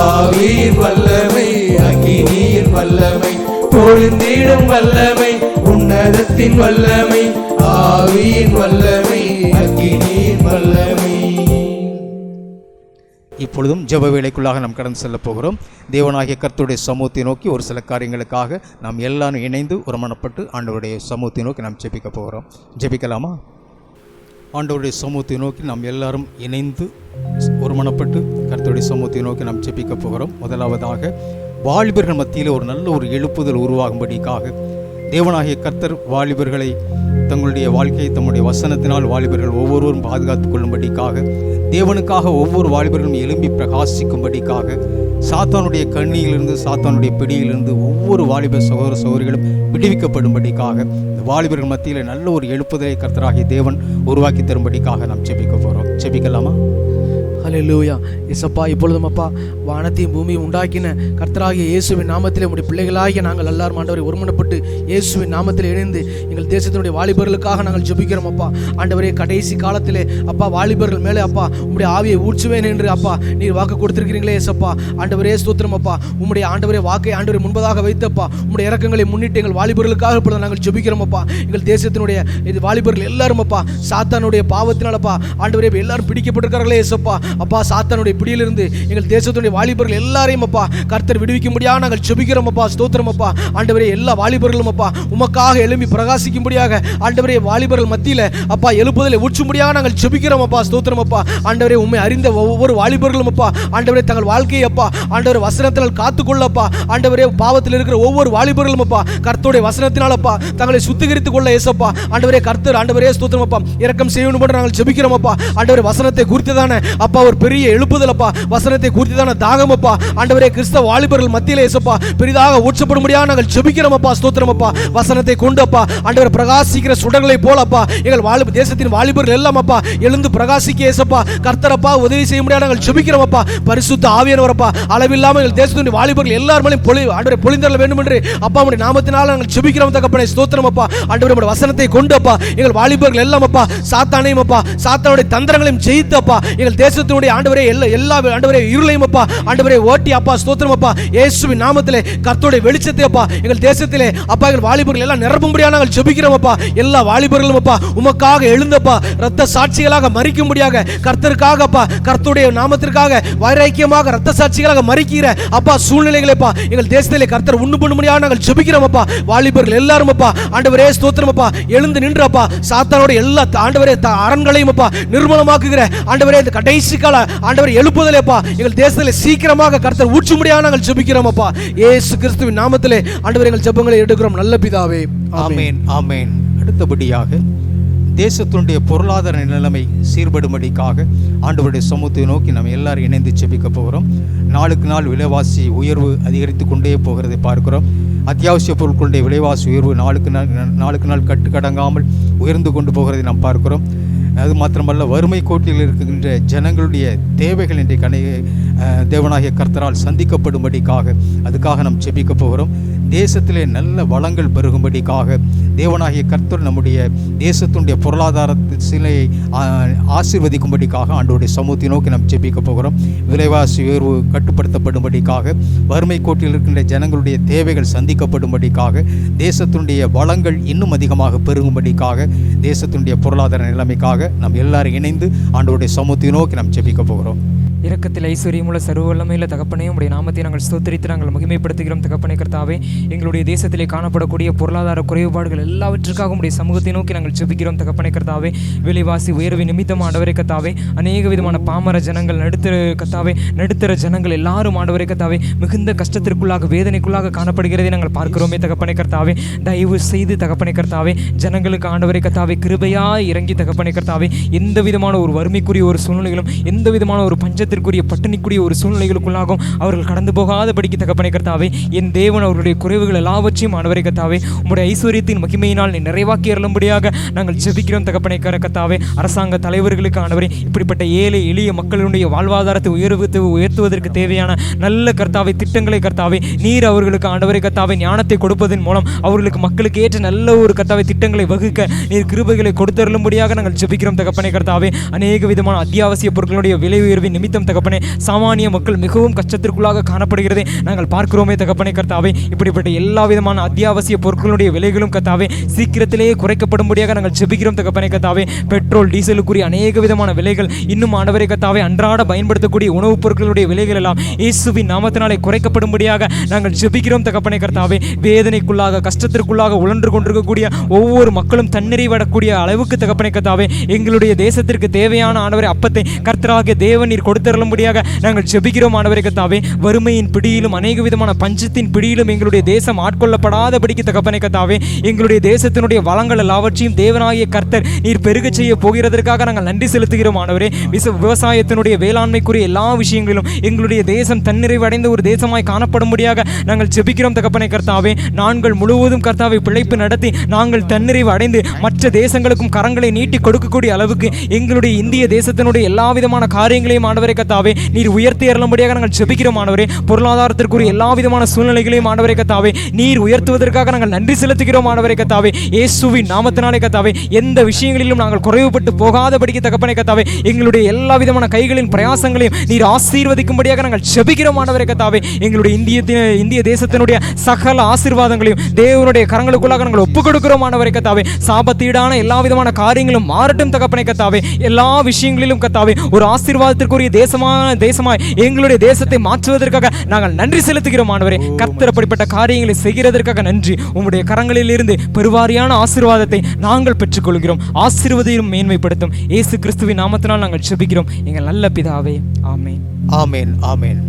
ஆவியின் வல்லமை, அக்கினியின் வல்லமை, பொழிந்திடும் வல்லமை, உன்னதத்தின் வல்லமை, ஆவியின் வல்லமை, அக்கினியின் வல்லமை. இப்பொழுதும் ஜெப வேளைக்குள்ளாக நாம் கடந்து செல்ல போகிறோம். தேவனாகிய கர்த்தருடைய சமூகத்தை நோக்கி ஒரு சில காரியங்களுக்காக நாம் எல்லாரும் இணைந்து ஒருமனப்பட்டு ஆண்டவருடைய சமூகத்தை நோக்கி நாம் ஜெபிக்க போகிறோம். ஜெபிக்கலாமா? ஆண்டவருடைய சமூகத்தை நோக்கி நாம் எல்லாரும் இணைந்து ஒருமனப்பட்டு கர்த்தருடைய சமூகத்தை நோக்கி நாம் ஜெபிக்க போகிறோம். முதலாவதாக வாலிபர்கள் மத்தியில் ஒரு நல்ல ஒரு எழுப்புதல் உருவாகும்படிக்காக தேவனாகிய கர்த்தர் வாலிபர்களை தங்களுடைய வாழ்க்கையை தம்முடைய வசனத்தினால் வாலிபர்கள் ஒவ்வொருவரும் பாதுகாத்துக் கொள்ளும்படிக்காக, தேவனுக்காக ஒவ்வொரு வாலிபர்களும் எழும்பி பிரகாசிக்கும்படிக்காக, சாத்தானுடைய கண்ணியிலிருந்து சாத்தானுடைய பிடியிலிருந்து ஒவ்வொரு வாலிப சகோதர சகோதரிகளும் விடுவிக்கப்படும்படிக்காக இந்த வாலிபர்கள் மத்தியில் நல்ல ஒரு எழுப்புதலை கர்த்தராகிய தேவன் உருவாக்கி தரும்படிக்காக நாம் ஜெபிக்க போகிறோம். ஜெபிக்கலாமா? ஹல்லேலூயா. இயேசப்பா, இப்பொழுதும் அப்பா வானத்தையும் பூமியும் உண்டாக்கின கர்த்தராகிய இயேசுவின் நாமத்திலே உடைய பிள்ளைகளாகிய நாங்கள் எல்லாரும் ஆண்டவரை ஒருமனப்பட்டு இயேசுவின் நாமத்தில் இணைந்து எங்கள் தேசத்தினுடைய வாலிபர்களுக்காக நாங்கள் ஜெபிக்கிறோம். அப்பா ஆண்டவரே, கடைசி காலத்திலே அப்பா வாலிபர்கள் மேலே அப்பா உம்முடைய ஆவியை ஊற்றுவேன் என்று அப்பா நீர் வாக்கு கொடுத்திருக்கிறீங்களே இயேசப்பா. ஆண்டவரே ஸ்தோத்திரம் அப்பா. உம்முடைய ஆண்டவரே வாக்கை ஆண்டவரை முன்பதாக வைத்தப்பா உம்முடைய இரக்கங்களை முன்னிட்டு எங்கள் வாலிபர்களுக்காக இப்பொழுது நாங்கள் ஜெபிக்கிறோம். அப்பா எங்கள் தேசத்தினுடைய இது வாலிபர்கள் எல்லாரும் அப்பா சாத்தானுடைய பாவத்தினால் அப்பா ஆண்டவரே எல்லாரும் பிடிக்கப்பட்டிருக்கிறார்களே இயேசப்பா. அப்பா சாத்தானுடைய பிடியிலிருந்து எங்கள் தேசத்துடைய வாலிபர்கள் எல்லாரையும் அப்பா கர்த்தர் விடுவிக்க முடியாது நாங்கள் ஜெபிக்கிறோம். அப்பா ஸ்தோத்திரம் அப்பா. ஆண்டவரே எல்லா வாலிபர்களும் அப்பா உமக்காக எழும்பி பிரகாசிக்கும்படியாக ஆண்டவரே வாலிபர்கள் மத்தியில் அப்பா எழுப்புதலை ஊற்றும்படியாக நாங்கள் ஜெபிக்கிறோம். அப்பா ஸ்தோத்திரம் அப்பா. ஆண்டவரே உம்மை அறிந்த ஒவ்வொரு வாலிபர்களும் அப்பா ஆண்டவரே தங்கள் வாழ்க்கையை அப்பா ஆண்டவரே வசனத்தினால் காத்துக்கொள்ளப்பா. ஆண்டவரே பாவத்தில் இருக்கிற ஒவ்வொரு வாலிபர்களும் அப்பா கர்த்தருடைய வசனத்தினால் அப்பா தங்களை சுத்திகரித்துக் கொள்ள ஏசப்பா. ஆண்டவரே கர்த்தர் ஆண்டவரே ஸ்தோத்திரம் அப்பா இரக்கம் செய்யணும் போது நாங்கள் ஜெபிக்கிறோம். அப்பா ஆண்டவரே வசனத்தை குறித்துதானே அப்பா ஒரு பெரிய எழுப்புதல் அப்பா, வசனத்தை குறித்துதான தாகம் அப்பா ஆண்டவரே கிறிஸ்தவ வாலிபர்கள் மத்தியிலே இயேசப்பா பெரிதாக ஊற்றப்படும்படியாக நாங்கள் ஜெபிக்கிறோம். அப்பா ஸ்தோத்திரம் அப்பா. வசனத்தை கொண்டு அப்பா ஆண்டவரே பிரகாசிக்கிற சுடர்களை போல அப்பா எங்கள் வாலிப தேசத்தின் வாலிபர்கள் எல்லாம் அப்பா எழுந்து பிரகாசிக்க இயேசப்பா கர்த்தர் அப்பா உதவி செய்ய முடியாது நாங்கள் ஜெபிக்கிறோம். அப்பா பரிசுத்த ஆவியானவர் அப்பா அளவில்லாமல் எங்கள் தேசத்தின் வாலிபர்கள் எல்லார் மேலும் ஆண்டவரே பொழிந்தரல வேண்டும் என்று அப்பா உம்முடைய நாமத்தினால் நாங்கள் ஜெபிக்கிறோம். தகப்பனே ஸ்தோத்திரம் அப்பா. ஆண்டவரே உம்முடைய வசனத்தை கொண்டு அப்பா எங்கள் வாலிபர்கள் எல்லாம் அப்பா சாத்தானையும் அப்பா சாத்தானுடைய தந்திரங்களையும் ஜெயித்து அப்பா எங்கள் தேசத்தினுடைய ஆண்டவரே எல்லா ஆண்டவரே இருளையும் அப்பா ஆண்டவரே ஓட்டி அப்பா ஸ்தோத்திரம் அப்பா இயேசுவின் நாமத்திலே கர்த்தருடைய வெளிச்சத்தை அப்பா எங்கள் தேசத்திலே அப்பா எங்கள் வாலிபர்கள் எல்லாம் நிரப்பும்படியாக நாங்கள் ஜெபிக்கிறோம். அப்பா எல்லா வாலிபர்களும் அப்பா உமக்காக எழுந்தப்பா இரத்த சாட்சிகளாக மரிக்கும்படியாக கர்த்தருக்காக அப்பா கர்த்தருடைய நாமத்திற்காக வைராக்கியமாக இரத்த சாட்சிகளாக மரிக்கிற அப்பா சூழ்நிலைகளை அப்பா எங்கள் தேசத்திலே கர்த்தர் உண்டு பண்ணும்படியாக நாங்கள் ஜெபிக்கிறோம். அப்பா வாலிபர்கள் எல்லாரும் அப்பா ஆண்டவரே ஸ்தோத்திரம் அப்பா எழுந்து நின்று அப்பா சாத்தானுடைய எல்லா ஆண்டவரே அரண்களையும் அப்பா நிர்மூலமாக்குகிற ஆண்டவரே இந்த கடைசி கால ஆண்டவரே எழுப்புதலே அப்பா எங்கள் தேசத்திலே சீக்கிரமாக கர்த்தர் ஊற்றும்படியாக நாங்கள் ஜெபிக்கிறோம். அப்பா இயேசு கிறிஸ்துவின் நாமத்திலே ஆண்டவரே எங்கள் ஜெபங்களை எடுக்கிறோம் நல்ல பிதாவே. ஆமென் ஆமென். அடுத்தபடியாக தேசத்தினுடைய பொருளாதார நிலைமை சீர்படும்படிக்காக ஆண்டவருடைய சமூகத்தை நோக்கி நம்ம எல்லாரும் இணைந்து ஜெபிக்க போகிறோம். நாளுக்கு நாள் விலைவாசி உயர்வு அதிகரித்து கொண்டே போகிறதை பார்க்கிறோம். அத்தியாவசிய பொருட்களுடைய விலைவாசி உயர்வு நாளுக்கு நாள் கட்டுக்கடங்காமல் உயர்ந்து கொண்டு போகிறதை நாம் பார்க்கிறோம். அது மாத்திரமல்ல, வறுமை கோட்டில் இருக்கின்ற ஜனங்களுடைய தேவைகள் இன்றைக்கு தேவனாகிய கர்த்தரால் சந்திக்கப்படும்படிக்காக அதுக்காக நாம் ஜெபிக்க போகிறோம். தேசத்திலே நல்ல வளங்கள் பெருகும்படிக்காக தேவனாகிய கர்த்தர் நம்முடைய தேசத்தினுடைய பொருளாதார சிலையை ஆசீர்வதிக்கும்படிக்காக ஆண்டவருடைய சமூகத்தை நோக்கி நாம் ஜெபிக்க போகிறோம். விலைவாசி உயர்வு கட்டுப்படுத்தப்படும்படிக்காக, வறுமை கோட்டில் இருக்கின்ற ஜனங்களுடைய தேவைகள் சந்திக்கப்படும்படிக்காக, தேசத்தினுடைய வளங்கள் இன்னும் அதிகமாக பெருகும்படிக்காக, தேசத்தினுடைய பொருளாதார நிலைமைக்காக நாம் எல்லாரும் இணைந்து ஆண்டவருடைய சமூகத்தை நோக்கி நாம் ஜெபிக்க போகிறோம். இரக்கத்தில் ஐஸ்வர்யமுள்ள சர்வ வல்லமையுள்ள தகப்பனே, உடைய நாமத்தை நாங்கள் ஸ்தோத்திரித்து நாங்கள் மகிமைப்படுத்துகிறோம் தகப்பனே கர்த்தாவே. எங்களுடைய தேசத்திலே காணப்படக்கூடிய பொருளாதார குறைபாடுகள் எல்லாவற்றுக்காக உடைய சமூகத்தை நோக்கி நாங்கள் ஜெபிக்கிறோம் தகப்பனே கர்த்தாவே. விலைவாசி உயர்வு நிமித்தம் ஆண்டவரே கர்த்தாவே, அநேக விதமான பாமர ஜனங்கள், நடுத்தர ஜனங்கள் எல்லாரும் ஆண்டவரே கர்த்தாவே மிகுந்த கஷ்டத்திற்குள்ளாக வேதனைக்குள்ளாக காணப்படுகிறதை நாங்கள் பார்க்கிறோமே தகப்பனே கர்த்தாவே. தயவு செய்து தகப்பனே கர்த்தாவே ஜனங்களுக்கு ஆண்டவரே கர்த்தாவே கிருபையாய் இறங்கி தகப்பனே கர்த்தாவே எந்த விதமான ஒரு வறுமைக்குரிய ஒரு சூழ்நிலைகளும், எந்த விதமான ஒரு பஞ்சத்திற்குரிய பட்டினிக்குரிய ஒரு சூழ்நிலைகளுக்குள்ளாகவும் அவர்கள் கடந்து போகாதபடிக்கு தகப்பனே கர்த்தாவே, என் தேவன் அவருடைய குறைவுகள் எல்லாவற்றையும் ஆண்டவரே கர்த்தாவே உம்முடைய ஐஸ்வர்யத்தின் மகிமையினால் நீ நிறைவாக்கி அருளும்படியாக நாங்கள் ஜெபிக்கிறோம் தகப்பனே கர்த்தாவே. அரசாங்க தலைவர்களுக்கு ஆண்டவரே இப்படிப்பட்ட ஏழை எளிய மக்களுடைய வாழ்வாதாரத்தை உயர்த்துவதற்கு தேவையான நல்ல கர்த்தாவே திட்டங்களை கர்த்தாவே நீர் அவர்களுக்கு ஆண்டவரே கர்த்தாவே ஞானத்தை கொடுப்பதன் மூலம் அவர்களுக்கு மக்களுக்கு ஏற்ற நல்ல ஒரு கர்த்தாவே திட்டங்களை வகுக்க நீர் கிருபைகளை கொடுத்தருளும்படியாக நாங்கள் ஜெபிக்கிறோம் தகப்பனே கர்த்தாவே. அநேக விதமான அத்தியாவசிய பொருட்களுடைய விலை உயர்வின் நிமித்தம் தகப்பனே சாமானிய மக்கள் மிகவும் கஷ்டத்திற்குள்ளாக காணப்படுகிறதை நாங்கள் பார்க்கிறோமே தகப்பனே கர்த்தாவே. இப்படிப்பட்ட எல்லா விதமான அத்தியாவசிய பொருட்களுடைய விலைகளும் கர்த்தாவே சீக்கிரத்திலேயே குறைக்கப்படும்படியாக நாங்கள் ஜெபிக்கிறோம் தகப்பனே கர்த்தாவே. பெட்ரோல் டீசலுக்குரிய அநேக விதமான விலைகள் இன்னும் ஆண்டவரே கர்த்தாவே அன்றாட பயன்படுத்தக்கூடிய உணவுப் பொருட்களுடைய விலைகள் எல்லாம் இயேசுவின் நாமத்தினாலே குறைக்கப்படும்படியாக நாங்கள் ஜெபிக்கிறோம் தகப்பனே கர்த்தாவே. வேதனைக்குள்ளாக கஷ்டத்திற்குள்ளாக உழன்று கொண்டிருக்கக்கூடிய ஒவ்வொரு மக்களும் தன்னிறைவடக்கூடிய அளவுக்கு தகப்பனே கர்த்தாவே எங்களுடைய தேசத்திற்கு தேவையான ஆண்டவரே அப்பத்தை கர்த்தராகிய தேவன் நீர் கொடுத்தருளும்படியாக நாங்கள் ஜெபிக்கிறோம் ஆண்டவரே கர்த்தாவே. வறுமையின் பிடியிலும் அநேக விதமான பஞ்சத்தின் பிடியிலும் எங்களுடைய தேசம் ஆட்கொள்ளப்படாதபடிக்கு தகப்பனே கர்த்தாவே எங்களுடைய தேசத்தினுடைய வளங்கள் எல்லாவற்றையும் தேவனாகிய கர்த்தர் நீர் பெருக செய்ய போகிறதற்காக நாங்கள் நன்றி செலுத்துகிறோம் ஆண்டவரே. விவசாயத்தினுடைய வேளாண்மைக்குரிய எல்லா விஷயங்களிலும் எங்களுடைய தேசம் தன்னிறைவடைந்த ஒரு தேசமாய் காணப்படும்படியாக நாங்கள் ஜெபிக்கிறோம் தகப்பனே கர்த்தாவே. நாங்கள் முழுவதும் கர்த்தாவை பிழைப்பு நடத்தி நாங்கள் தன்னிறைவு அடைந்து மற்ற தேசங்களுக்கும் கரங்களை நீட்டி கொடுக்கக்கூடிய அளவுக்கு எங்களுடைய இந்திய தேசத்தினுடைய எல்லா விதமான காரியங்களையும் ஆண்டவரே கர்த்தாவே நீர் உயர்த்தி அருளும்படியாக நாங்கள் ஜெபிக்கிறோம் ஆண்டவரே. பொருளாதாரத்திற்குரிய எல்லா விதமான சூழ்நிலைகளையும் ஆண்டவரே கர்த்தாவே நீர் உயர்த்துவதற்காக நாங்கள் நன்றி செலுத்துகிறோம் ஆண்டவரே கர்த்தாவே. இயேசுவின் நாமத்தினாலே கர்த்தாவே எந்த விஷயங்களிலும் நாங்கள் குறைவுபட்டு போகாதபடிக்கு தகப்பனே கர்த்தாவே எங்களுடைய எல்லா விதமான கைகளின் பிரயாசங்களையும் நீர் ஆசீர்வதிக்கும்படியாக நாங்கள் ஜெபிக்கிறோம் ஆண்டவரே கர்த்தாவே. எங்களுடைய இந்திய தேசத்தினுடைய சகல ஆசீர்வாதங்களையும் தேவனுடைய கரங்களுக்குள்ளாக நாங்கள் ஒப்புக் கொடுக்கிறோம் ஆண்டவரே கர்த்தாவே. சாபத்தீடான எல்லா விதமான காரியங்களும் மாறட்டும் தகப்பனே கர்த்தாவே. எல்லா விஷயங்களிலும் கர்த்தாவே ஒரு ஆசீர்வாதத்திற்குரிய தேசமாய் எங்களுடைய தேசத்தை மாற்றுவதற்காக நாங்கள் நன்றி செலுத்துகிறோம் ஆண்டவரே. கர்த்தர் அப்படிப்பட்ட காரியங்களை செய்கிறதற்காக நன்றி. உம்முடைய கரங்களில் இருந்து பெருவாரியான ஆசீர்வாதத்தை நாங்கள் பெற்றுக்கொள்கிறோம். ஆசீர்வதியும் மேன்மைப்படுத்தும் இயேசு கிறிஸ்துவின் நாமத்தினால் நாங்கள் ஜெபிக்கிறோம் எங்கள் நல்ல பிதாவே. ஆமென். ஆமேன் ஆமேன்.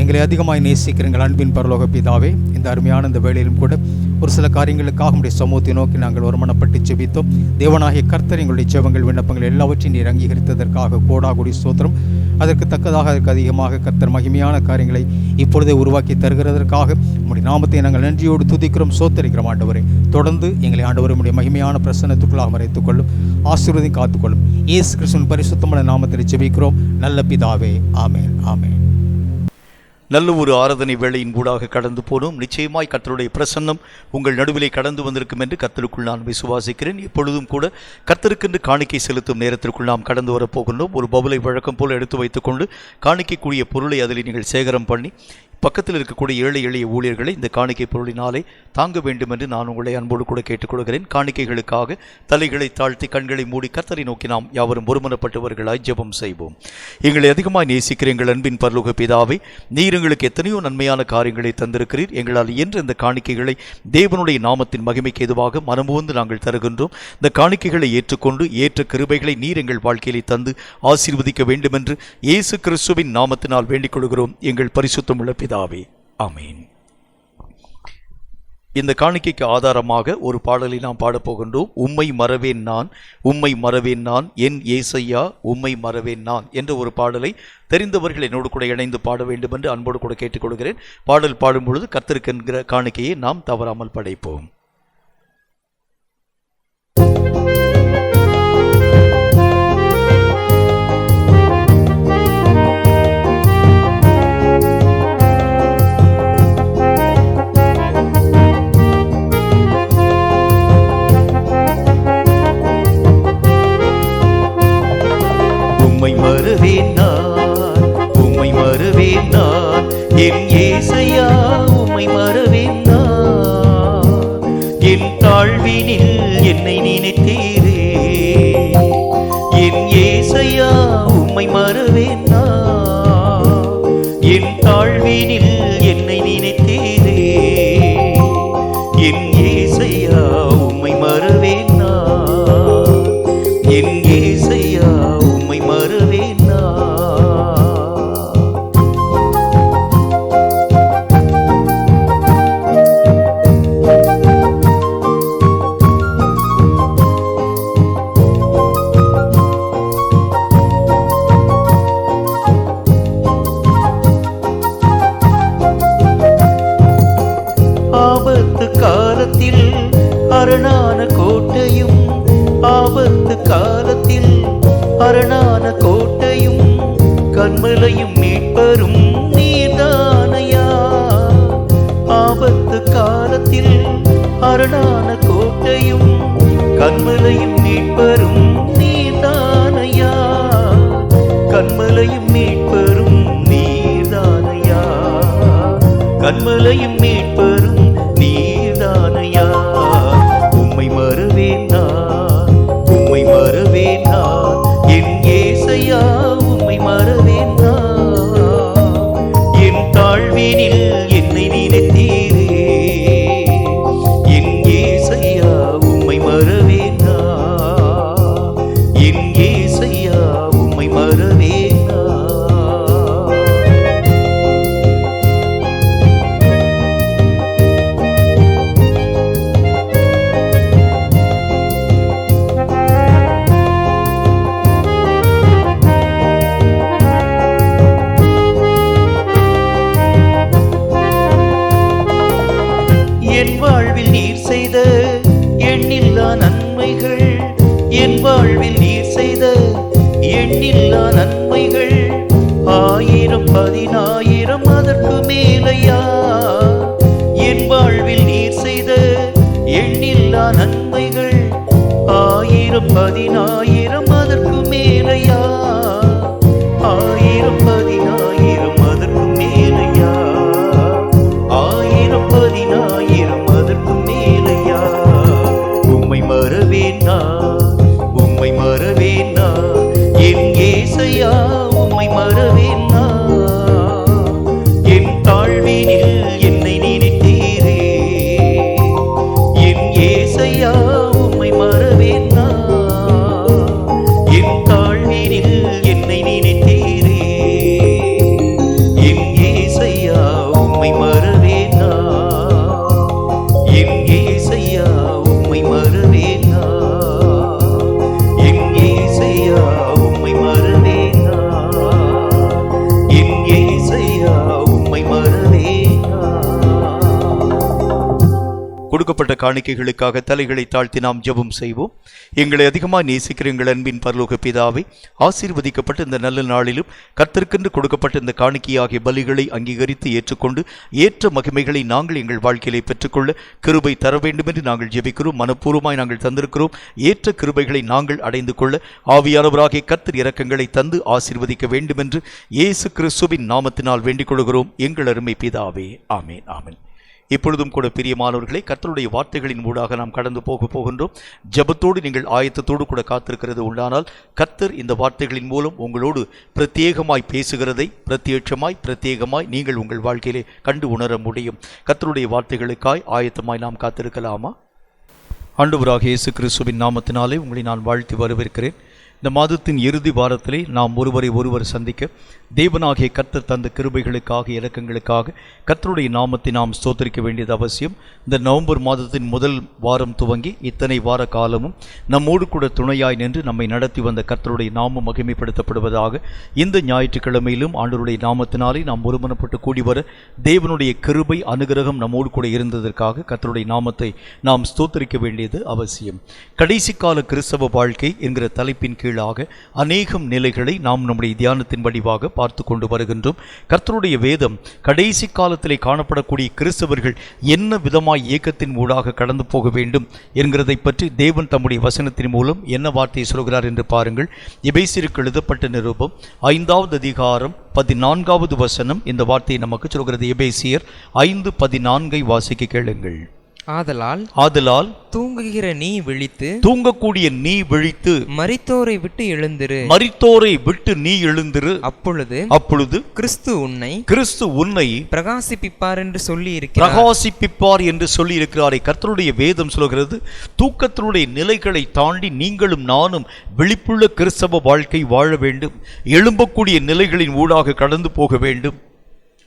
எங்களை அதிகமாய் நேசிக்கிற எங்கள் அன்பின் பரலோக பிதாவே, இந்த அருமையான இந்த வேளையிலும் கூட ஒரு சில காரியங்களுக்காக உடைய சமூகத்தை நோக்கி நாங்கள் ஒருமனப்பட்டு ஜெபித்தோம். தேவனாகிய கர்த்தர் எங்களுடைய ஜெபங்கள் விண்ணப்பங்கள் எல்லாவற்றையும் நீர் அங்கீகரித்ததற்காக கோடாகுடி ஸ்தோத்திரம். அதற்கு தக்கதாக அதற்கு அதிகமாக கர்த்தர் மகிமையான காரியங்களை இப்பொழுதே உருவாக்கி தருகிறதற்காக உம்முடைய நாமத்தை நாங்கள் நன்றியோடு துதிக்கிறோம், சோத்தரிக்கிறோம் ஆண்டவரே. தொடர்ந்து எங்களை ஆண்டவரை உம்முடைய மகிமையான பிரசன்னத்துக்குள்ளாக மறைத்துக் கொள்ளும், ஆசீர்வதியும் காத்துக்கொள்ளும். இயேசு கிறிஸ்துவின் பரிசுத்தமான நாமத்தில் ஜெபிக்கிறோம் நல்ல பிதாவே. ஆமென் ஆமென். நல்ல ஒரு ஆராதனை வேளையின் கூடாக கடந்து போனோம். நிச்சயமாய் கர்த்தருடைய பிரசன்னம் உங்கள் நடுவிலே கடந்து வந்திருக்கும் என்று கர்த்தருக்குள் நான் விசுவாசிக்கிறேன். இப்பொழுதும் கூட கர்த்தருக்கென்று காணிக்கை செலுத்தும் நேரத்திற்குள் நாம் கடந்து வரப்போகின்றோம். ஒரு பவுலை வழக்கம் போல் எடுத்து வைத்துக்கொண்டு காணிக்கைக்குரிய பொருளை அதில் நீங்கள் சேகரம் பண்ணி பக்கத்தில் இருக்கக்கூடிய ஏழை எளிய ஊழியர்களை இந்த காணிக்கை பொருளினாலே தாங்க வேண்டும் என்று நான் உங்களை அன்போடு கூட கேட்டுக்கொள்கிறேன். காணிக்கைகளுக்காக தலைகளை தாழ்த்தி கண்களை மூடி கர்த்தரை நோக்கி நாம் யாவரும் ஒருமனப்பட்டவர்களாய் ஜெபம் செய்வோம். எங்களை அதிகமாக நேசிக்கிற எங்கள் அன்பின் பரலோக பிதாவே, நீர் எங்களுக்கு எத்தனையோ நன்மையான காரியங்களை தந்திருக்கிறீர். எங்களால் இன்று இந்த காணிக்கைகளை தேவனுடைய நாமத்தின் மகிமைக்கு எதுவாக மனமுவந்து நாங்கள் தருகின்றோம். இந்த காணிக்கைகளை ஏற்றுக்கொண்டு ஏற்ற கிருபைகளை நீர் எங்கள் வாழ்க்கையிலே தந்து ஆசீர்வதிக்க வேண்டும் என்று இயேசு கிறிஸ்துவின் நாமத்தினால் வேண்டிக் கொள்கிறோம் எங்கள் பரிசுத்தமுள்ள பிதாவே. ஆமென். இந்த காணிக்கைக்கு ஆதாரமாக ஒரு பாடலை நாம் பாடப்போகின்றோம். உம்மை மறவேன் நான், உம்மை மறவேன் நான், என் ஏசையா உம்மை மறவேன் நான் என்ற ஒரு பாடலை தெரிந்தவர்கள் என்னோடு கூட இணைந்து பாட வேண்டும் என்று அன்போடு கூட கேட்டுக்கொள்கிறேன். பாடல் பாடும் பொழுது கர்த்தருக்கு என்கிற காணிக்கையை நாம் தவறாமல் படைப்போம். உம்மை மறவேன் நான், என் ஏசையா உம்மை மறவேன் நான். என் தாழ்வினில் என்னை நினைத்தீரே, என் ஏசையா உம்மை மறவேன் நான். என் ஏசையா உம்மை மறவேன் நான். ஆபத்து காலத்தில் அரணான கோட்டையும், ஆபத்து காலத்தில் அரணான கோட்டையும், கண்மலையும் மீட்பரும் நீர்தானையா. ஆபத்து காலத்தில் அரணான கோட்டையும், கண்மலையும் மீட்பரும் நீர்தானையா. கண்மலையும் மீட்பரும் நீர்தானையா. கண்மலையும் மீட்பரும் நீர்தானையா. உம்மை மறவேன் நான், உம்மை மறவேன் நான், என் ஏசையா உம்மை மறவேன் நான். என் தாழ்வினில் என்னை நினைத்தீரே, என் ஏசையா உம்மை மறவேன் நான். என் ஏசையா உம்மை மறவேன் நான். என் வாழ்வில் நீர் செய்த எண்ணில்லா நன்மைகள், என் வாழ்வில் நீர் செய்த எண்ணில்லா நன்மைகள், 1000 10,000 அதற்கு மேலையா. என் வாழ்வில் நீர் செய்த எண்ணில்லா நன்மைகள், 1000 10,000 அதற்கு மேலையா. 1000 10,000 அதற்கு மேலையா. 1000 10,000 அதற்கு மேலையா. உம்மை மறவேன் நான், உம்மை மறவேன் நான், என் ஏசையா உம்மை மறவேன் நான். என் தாழ்வினில் என்னை நினைத்தீரே, என் ஏசையா உம்மை மறவேன் நான். என் தாழ்வினில் என்னை நினைத்தீரே, என் ஏசையா உம்மை மறவேன் நான். என் ஏசையா உம்மை மறவேன் நான். என் ஏசையா உம்மை மறவேன் நான். என் ஏசையா உம்மை மறவேன் நான். கொடுக்கப்பட்ட காணிக்கைகளுக்காக தலைகளை தாழ்த்தி நாம் ஜெபம் செய்வோம். எங்களை அதிகமாக நேசிக்கிற எங்கள் அன்பின் பரலோக பிதாவே, ஆசீர்வதிக்கப்பட்ட இந்த நல்ல நாளிலும் கர்த்தருக்கென்று கொடுக்கப்பட்ட இந்த காணிக்கையாகிய பலிகளை அங்கீகரித்து ஏற்றுக்கொண்டு ஏற்ற மகிமைகளை நாங்கள் எங்கள் வாழ்க்கையிலே பெற்றுக்கொள்ள கிருபை தர வேண்டும் என்று நாங்கள் ஜெபிக்கிறோம். மனப்பூர்வமாய் நாங்கள் தந்திருக்கிறோம். ஏற்ற கிருபைகளை நாங்கள் அடைந்து கொள்ள ஆவியானவராகிய கர்த்தர் இரக்கங்களை தந்து ஆசீர்வதிக்க வேண்டும் என்று இயேசு கிறிஸ்துவின் நாமத்தினால் வேண்டிக் கொள்கிறோம் எங்கள் அருமை பிதாவே. ஆமென், ஆமென். இப்பொழுதும் கூட பிரியமானவர்களே, கர்த்தருடைய வார்த்தைகளின் ஊடாக நாம் கடந்து போகின்றோம். ஜெபத்தோடு நீங்கள் ஆயத்தத்தோடு கூட காத்திருக்கிறது உண்டானால் கர்த்தர் இந்த வார்த்தைகளின் மூலம் உங்களோடு பிரத்யேகமாய் பேசுகிறதை பிரத்யேகமாய் நீங்கள் உங்கள் வாழ்க்கையிலே கண்டு உணர முடியும். கர்த்தருடைய வார்த்தைகளுக்காய் ஆயத்தமாய் நாம் காத்திருக்கலாமா? ஆண்டவராகிய இயேசு கிறிஸ்துவின் நாமத்தினாலே உங்களை நான் வாழ்த்தி வரவேற்கிறேன். இந்த மாதத்தின் இறுதி வாரத்திலே நாம் ஒருவரை ஒருவர் சந்திக்க தேவனாகிய கர்த்தர் தந்த கிருபைகளுக்காக இரக்கங்களுக்காக கர்த்தருடைய நாமத்தை நாம் ஸ்தோத்திரிக்க வேண்டியது அவசியம். இந்த நவம்பர் மாதத்தின் முதல் வாரம் துவங்கி இத்தனை வார காலமும் நம்மோடு கூட துணையாய் நின்று நம்மை நடத்தி வந்த கர்த்தருடைய நாமம் மகிமைப்படுத்தப்படுவதாக. இந்த ஞாயிற்றுக்கிழமையிலும் ஆண்டவருடைய நாமத்தினாலே நாம் ஒருமனப்பட்டு கூடி வர தேவனுடைய கிருபை அனுகிரகம் நம்மோடு கூட இருந்ததற்காக கர்த்தருடைய நாமத்தை நாம் ஸ்தோத்திரிக்க வேண்டியது அவசியம். கடைசி கால கிறிஸ்தவ வாழ்க்கை என்கிற தலைப்பின் கீழாக அநேகம் நிலைகளை நாம் நம்முடைய தியானத்தின் வடிவாக பார்த்து கொண்டு வருகின்றோம். கர்த்தருடைய வேதம் கடைசி காலத்திலே காணப்படக்கூடிய கிறிஸ்தவர்கள் என்ன விதமாய் இயக்கத்தின் ஊடாக கடந்து போக வேண்டும் என்கிறதை பற்றி தேவன் தம்முடைய வசனத்தின் மூலம் என்ன வார்த்தையை சொல்கிறார் என்று பாருங்கள். எபேசியருக்கு எழுதப்பட்ட நிருபம் 5வது அதிகாரம் 14வது வசனம் இந்த வார்த்தையை நமக்கு சொல்கிறது. எபேசியர் 5:14 வாசிக்க கேளுங்கள். ஆதலால் தூங்குகிற நீ விழித்து, தூங்கக்கூடிய நீ விழித்து, மரித்தோரை விட்டு எழுந்திரு. மரித்தோரை விட்டு நீ எழுந்திரு. அப்பொழுது கிறிஸ்து உன்னை பிரகாசிப்பிப்பார் என்று சொல்லி இருக்கிறார். பிரகாசிப்பிப்பார் என்று சொல்லி இருக்கிறாரே. கர்த்தருடைய வேதம் சொல்கிறது, தூக்கத்தினுடைய நிலைகளை தாண்டி நீங்களும் நானும் விழிப்புள்ள கிறிஸ்தவ வாழ்க்கை வாழ வேண்டும். எழும்பக்கூடிய நிலைகளின் ஊடாக கடந்து போக வேண்டும்.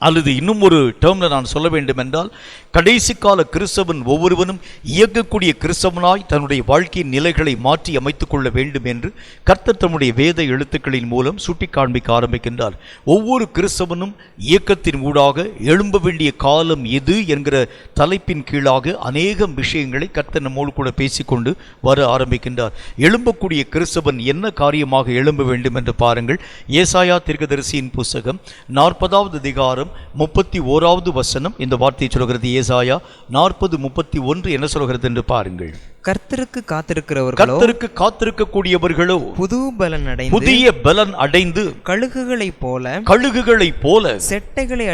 அல்லது இன்னும் ஒரு டேர்ம்ல நான் சொல்ல வேண்டும் என்றால், கடைசி கால கிறிஸ்தவன் ஒவ்வொருவனும் இயங்கக்கூடிய கிறிஸ்தவனாய் தன்னுடைய வாழ்க்கையின் நிலைகளை மாற்றி அமைத்துக் கொள்ள வேண்டும் என்று கர்த்தர் தம்முடைய வேத எழுத்துக்களின் மூலம் சுட்டி காண்பிக்க ஆரம்பிக்கின்றார். ஒவ்வொரு கிறிஸ்தவனும் இயக்கத்தின் ஊடாக எழும்ப வேண்டிய காலம் எது என்கிற தலைப்பின் கீழாக அநேகம் விஷயங்களை கர்த்தர் நம்மோடு கூட பேசிக்கொண்டு வர ஆரம்பிக்கின்றார். எழும்பக்கூடிய கிறிஸ்தவன் என்ன காரியமாக எழும்ப வேண்டும் என்று பாருங்கள். ஏசாயா தீர்க்கதரிசியின் புத்தகம் 40வது அதிகாரம் 31வது வசனம் இந்த வார்த்தையை சொல்கிறது. ஏசாயா 40:31 என்ன சொல்கிறது என்று பாருங்கள். கர்த்தருக்கு காத்திருக்கக்கூடியவர்களோ புதிய பலன் அடைந்து கழுகுகளைப் போல செட்டைகளை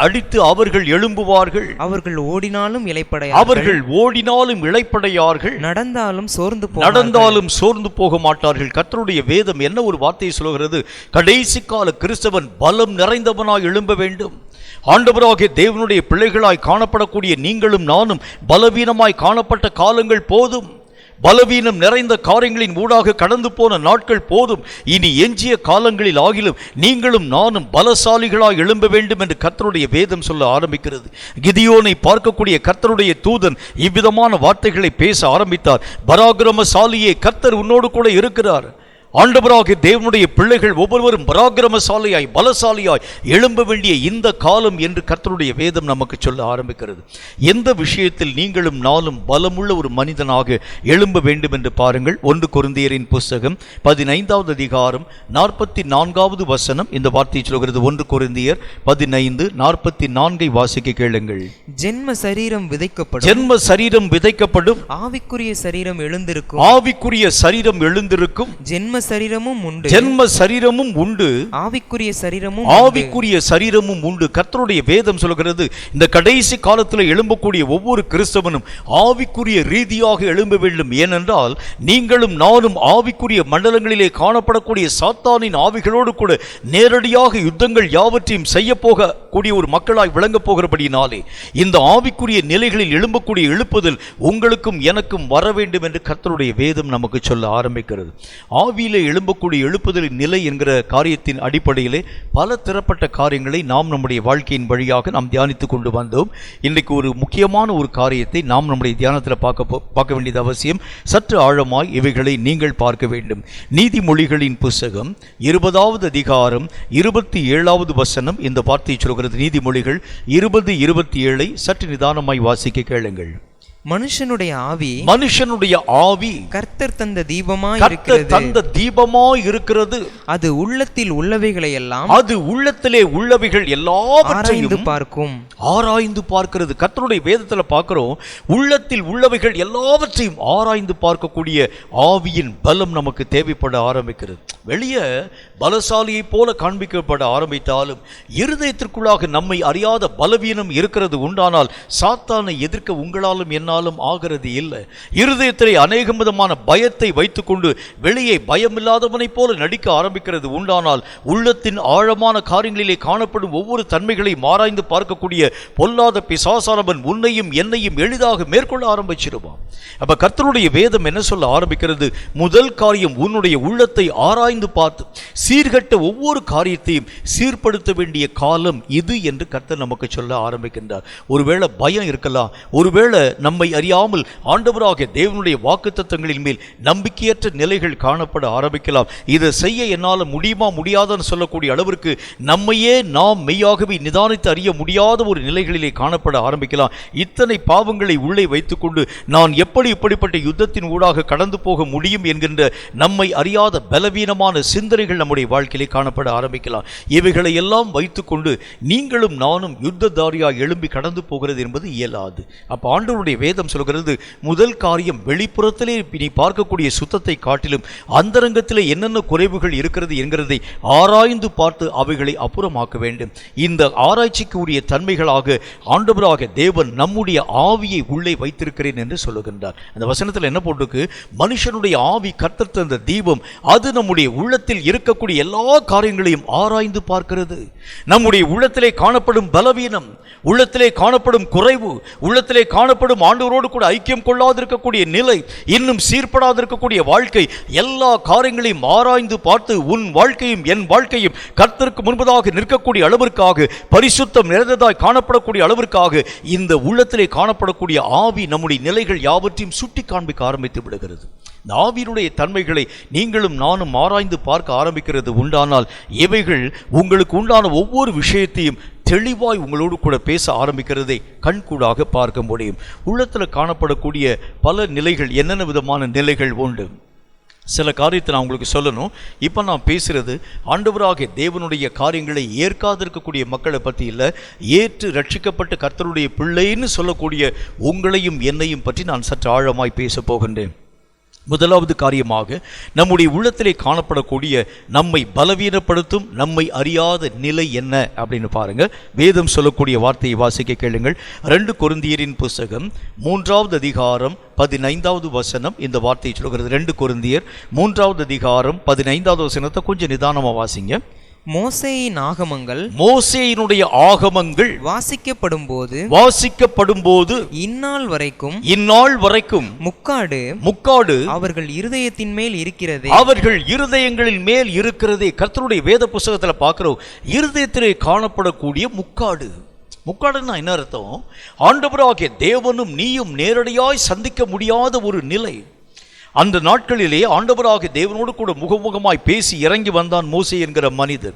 அடித்து அவர்கள் எழும்புவார்கள். அவர்கள் ஓடினாலும் இளைப்படையார்கள். நடந்தாலும் சோர்ந்து போக மாட்டார்கள். கர்த்தருடைய வேதம் என்ன ஒரு வார்த்தையை சொல்கிறது? கடைசி கால கிறிஸ்தவன் பலம் நிறைந்தவனாய் எழும்ப வேண்டும். ஆண்டவராகிய தேவனுடைய பிள்ளைகளாய் காணப்படக்கூடிய நீங்களும் நானும் பலவீனமாய் காணப்பட்ட காலங்கள் போதும். பலவீனம் நிறைந்த காரியங்களின் ஊடாக கடந்து போன நாட்கள் போதும். இனி எஞ்சிய காலங்களில் ஆகிலும் நீங்களும் நானும் பலசாலிகளாய் எழும்ப வேண்டும் என்று கர்த்தருடைய வேதம் சொல்ல ஆரம்பிக்கிறது. கிதியோனை பார்க்கக்கூடிய கர்த்தருடைய தூதன் இவ்விதமான வார்த்தைகளை பேச ஆரம்பித்தார். பராக்கிரமசாலியே, கர்த்தர் உன்னோடு கூட இருக்கிறார். ஆண்டவராகிய தேவனுடைய பிள்ளைகள் ஒவ்வொருவரும் பராக்கிரமசாலியாய் பலசாலியாய் எழும்ப வேண்டிய இந்த காலம் என்று கர்த்தருடைய வேதம் நமக்கு சொல்ல ஆரம்பிக்கிறது. எந்த விஷயத்தில் நீங்களும் நானும் பலமுள்ள ஒரு மனிதனாக எழும்ப வேண்டும் என்று பாருங்கள். 1 கொரிந்தியரின் புத்தகம் 15வது அதிகாரம் 44வது வசனம் இந்த வார்த்தையை சொல்கிறது. 1 கொரிந்தியர் 15:44 வாசிக்க கேளுங்கள். ஜென்ம சரீரம் விதைக்கப்படும், ஆவிக்குரிய சரீரம் எழுந்திருக்கும். ஜென்ம சரீரமும் உண்டு, ஆவிக்குரிய சரீரமும் உண்டு. கர்த்தருடைய வேதம் சொல்கிறது, இந்த கடைசி காலத்தில் எழும்பக்கூடிய ஒவ்வொரு கிறிஸ்தவனும் ஆவிக்குரிய ரீதியாக எழும்ப வேண்டும். ஏனென்றால் நீங்களும் நானும் ஆவிக்குரிய மண்டலங்களிலே காணப்படக்கூடிய சாத்தானின் ஆவிகளோடு கூட நேரடியாக யுத்தங்கள் யாவற்றையும் செய்ய போகக்கூடிய ஒரு மக்களாய் விளங்கப் போகிறபடினாலே இந்த ஆவிக்குரிய நிலைகளில் எழும்பக்கூடிய எழுப்புதல் உங்களுக்கும் எனக்கும் வர வேண்டும் என்று கர்த்தருடைய வேதம் நமக்கு சொல்ல ஆரம்பிக்கிறது. ஆவியிலே எழும்பக்கூடிய எழுப்புதலின் நிலை என்கிற காரியத்தின் அடிப்படையிலே பல தரப்பட்ட காரியங்களை நாம் நம்முடைய வாழ்க்கையின் வழியாக நாம் தியானித்துக் கொண்டு வந்தோம். இன்றைக்கு ஒரு முக்கியமான ஒரு காரியத்தை நாம் நம்முடைய தியானத்தில் பார்க்க வேண்டியது அவசியம். சற்று ஆழமாய் இவைகளை நீங்கள் பார்க்க வேண்டும். நீதிமொழிகளின் புத்தகம் 20வது அதிகாரம் 27வது வசனம் இந்த வார்த்தையை சொல்கிறது. நீதிமொழிகள் 20:27 சற்று நிதானமாய் வாசிக்க கேளுங்கள். மனுஷனுடைய ஆவி கர்த்தர் தந்த தீபமாய் இருக்கிறது. அது உள்ளத்தில் உள்ளவைகளை எல்லாம் எல்லாவற்றையும் ஆராய்ந்து பார்க்கிறது. கர்த்தருடைய வேதத்தில் பார்க்கிறோம், உள்ளத்தில் உள்ளவைகள் எல்லாவற்றையும் ஆராய்ந்து பார்க்கக்கூடிய ஆவியின் பலம் நமக்கு தேவைப்பட ஆரம்பிக்கிறது. வெளியே பலசாலியை போல காண்பிக்கப்பட ஆரம்பித்தாலும் இருதயத்திற்குள்ளாக நம்மை அறியாத பலவீனம் இருக்கிறது உண்டானால் சாத்தானை எதிர்க்க உங்களாலும் என்னாலும் ஆகிறது இல்லை. இருதயத்திலே அநேக விதமான பயத்தை வைத்துக்கொண்டு வெளியே பயமில்லாதவனை போல நடிக்க ஆரம்பிக்கிறது உண்டானால் உள்ளத்தின் ஆழமான காரியங்களிலே காணப்படும் ஒவ்வொரு தன்மைகளையும் ஆராய்ந்து பார்க்கக்கூடிய பொல்லாத பிசாசானவன் உன்னையும் என்னையும் எளிதாக மேற்கொள்ள ஆரம்பிச்சிருவான். அப்ப கர்த்தருடைய வேதம் என்ன சொல்ல ஆரம்பிக்கிறது? முதல் காரியம், உன்னுடைய உள்ளத்தை ஆராய்ந்து பார்த்து சீர்கட்ட ஒவ்வொரு காரியத்தையும் சீர்படுத்த வேண்டிய காலம் இது என்று கர்த்தர் நமக்கு சொல்ல ஆரம்பிக்கின்றார். ஒருவேளை பயம் இருக்கலாம், ஒருவேளை நம்மை அறியாமல் ஆண்டவராகிய தேவனுடைய வாக்குத்தத்தங்களின் மேல் நம்பிக்கையற்ற நிலைகள் காணப்பட ஆரம்பிக்கலாம். இதை செய்ய என்னால் முடியுமா முடியாதுன்னு சொல்லக்கூடிய அளவிற்கு நம்மையே நாம் மெய்யாகவே நிதானித்து அறிய முடியாத ஒரு நிலைகளிலே காணப்பட ஆரம்பிக்கலாம். இத்தனை பாவங்களை உள்ளே வைத்துக்கொண்டு நான் எப்படி இப்படிப்பட்ட யுத்தத்தின் ஊடாக கடந்து போக முடியும் என்கின்ற நம்மை அறியாத பலவீனமான சிந்தனைகள் நம்முடைய வாழ்க்கையிலே காணப்பட ஆரம்பிக்கலாம். இவைகளை எல்லாம் வைத்துக்கொண்டு நீங்களும் நானும் யுத்ததாரியாக எழும்பி கடந்து போகிறது என்பது இயலாது. அப்ப ஆண்டவருடைய வேதம் சொல்கிறது, முதல் காரியம் வெளிப்புறத்திலே நீ பார்க்கக்கூடிய சுத்தத்தை காட்டிலும் அந்தரங்கத்திலே என்னென்ன குறைவுகள் இருக்கிறது என்கிறதை ஆராய்ந்து பார்த்து அவைகளை அப்புறமாக்க வேண்டும். இந்த ஆராய்ச்சிக்கு உரிய தன்மைகளாக ஆண்டவராக தேவன் நம்முடைய ஆவியை உள்ளே வைத்திருக்கிறேன் என்று சொல்லுகின்றார். அந்த வசனத்தில் என்ன போட்டிருக்கு? மனுஷனுடைய ஆவி கர்த்தர் தந்த தீபம், அது நம்முடைய உள்ளத்தில் இருக்கக்கூடிய எல்லா காரியங்களையும் ஆராய்ந்து பார்க்கிறது. நம்முடைய உள்ளத்திலே காணப்படும் பலவீனம், உள்ளத்திலே காணப்படும் குறைவு, உள்ளத்திலே காணப்படும் ஆண்டவரோடு கூட ஐக்கியம் கொள்ளாதிருக்கக்கூடிய நிலை, இன்னும் சீர்படாதிருக்கக்கூடிய வாழ்க்கை, எல்லா காரியங்களையும் ஆராய்ந்து பார்த்து உன் வாழ்க்கையும் என் வாழ்க்கையும் கர்த்தருக்கு முன்பதாக நிற்கக்கூடிய அளவிற்காக, பரிசுத்தம் நிறைந்ததாய் காணப்படக்கூடிய அளவிற்காக இந்த உள்ளத்திலே காணப்படக்கூடிய ஆவி நம்முடைய நிலைகள் யாவற்றையும் சுட்டி காண்பிக்க ஆரம்பித்து விடுகிறது. இந்த ஆவியினுடைய தன்மைகளை நீங்களும் நானும் ஆராய்ந்து பார்க்க ஆரம்பிக்கிறது உண்டானால், இவைகள் உங்களுக்கு உண்டான ஒவ்வொரு விஷயத்தையும் தெளிவாய் உங்களோடு கூட பேச ஆரம்பிக்கிறதை கண்கூடாக பார்க்க முடியும். உள்ளத்தில் காணப்படக்கூடிய பல நிலைகள், என்னென்ன விதமான நிலைகள் உண்டு. சில காரியத்தை நான் உங்களுக்கு சொல்லணும். இப்போ நான் பேசுகிறது ஆண்டவராகிய தேவனுடைய காரியங்களை ஏற்காதிருக்கக்கூடிய மக்களை பற்றி இல்லை, ஏற்று ரட்சிக்கப்பட்டு கர்த்தருடைய பிள்ளைன்னு சொல்லக்கூடிய உங்களையும் என்னையும் பற்றி நான் சற்று ஆழமாய் பேச போகின்றேன். முதலாவது காரியமாக நம்முடைய உள்ளத்திலே காணப்படக்கூடிய நம்மை பலவீனப்படுத்தும் நம்மை அறியாத நிலை என்ன அப்படின்னு பாருங்க. வேதம் சொல்லக்கூடிய வார்த்தையை வாசிக்க கேளுங்கள். 2 கொரிந்தியரின் புஸ்தகம் 3வது அதிகாரம் 15வது வசனம் இந்த வார்த்தையை சொல்கிறது. 2 கொரிந்தியர் 3வது அதிகாரம் 15வது வசனத்தை கொஞ்சம் நிதானமாக வாசிங்க. மோசேயின் ஆகமங்கள், மோசேயினுடைய ஆகமங்கள் வாசிக்கப்படும் போது இந்நாள் வரைக்கும் முக்காடு அவர்கள் இருதயத்தின் மேல் இருக்கிறது, அவர்கள் இருதயங்களின் மேல் இருக்கிறதே. கர்த்தருடைய வேத புஸ்தகத்தில் பார்க்கிறோம், இருதயத்திலே காணப்படக்கூடிய முக்காடுன்னா என்ன அர்த்தம்? ஆண்டவராகிய தேவனும் நீயும் நேரடியாய் சந்திக்க முடியாத ஒரு நிலை. அந்த நாட்களிலே ஆண்டவராகிய தேவனோடு கூட முகமுகமாய் பேசி இறங்கி வந்தான் மோசே என்கிற மனிதர்.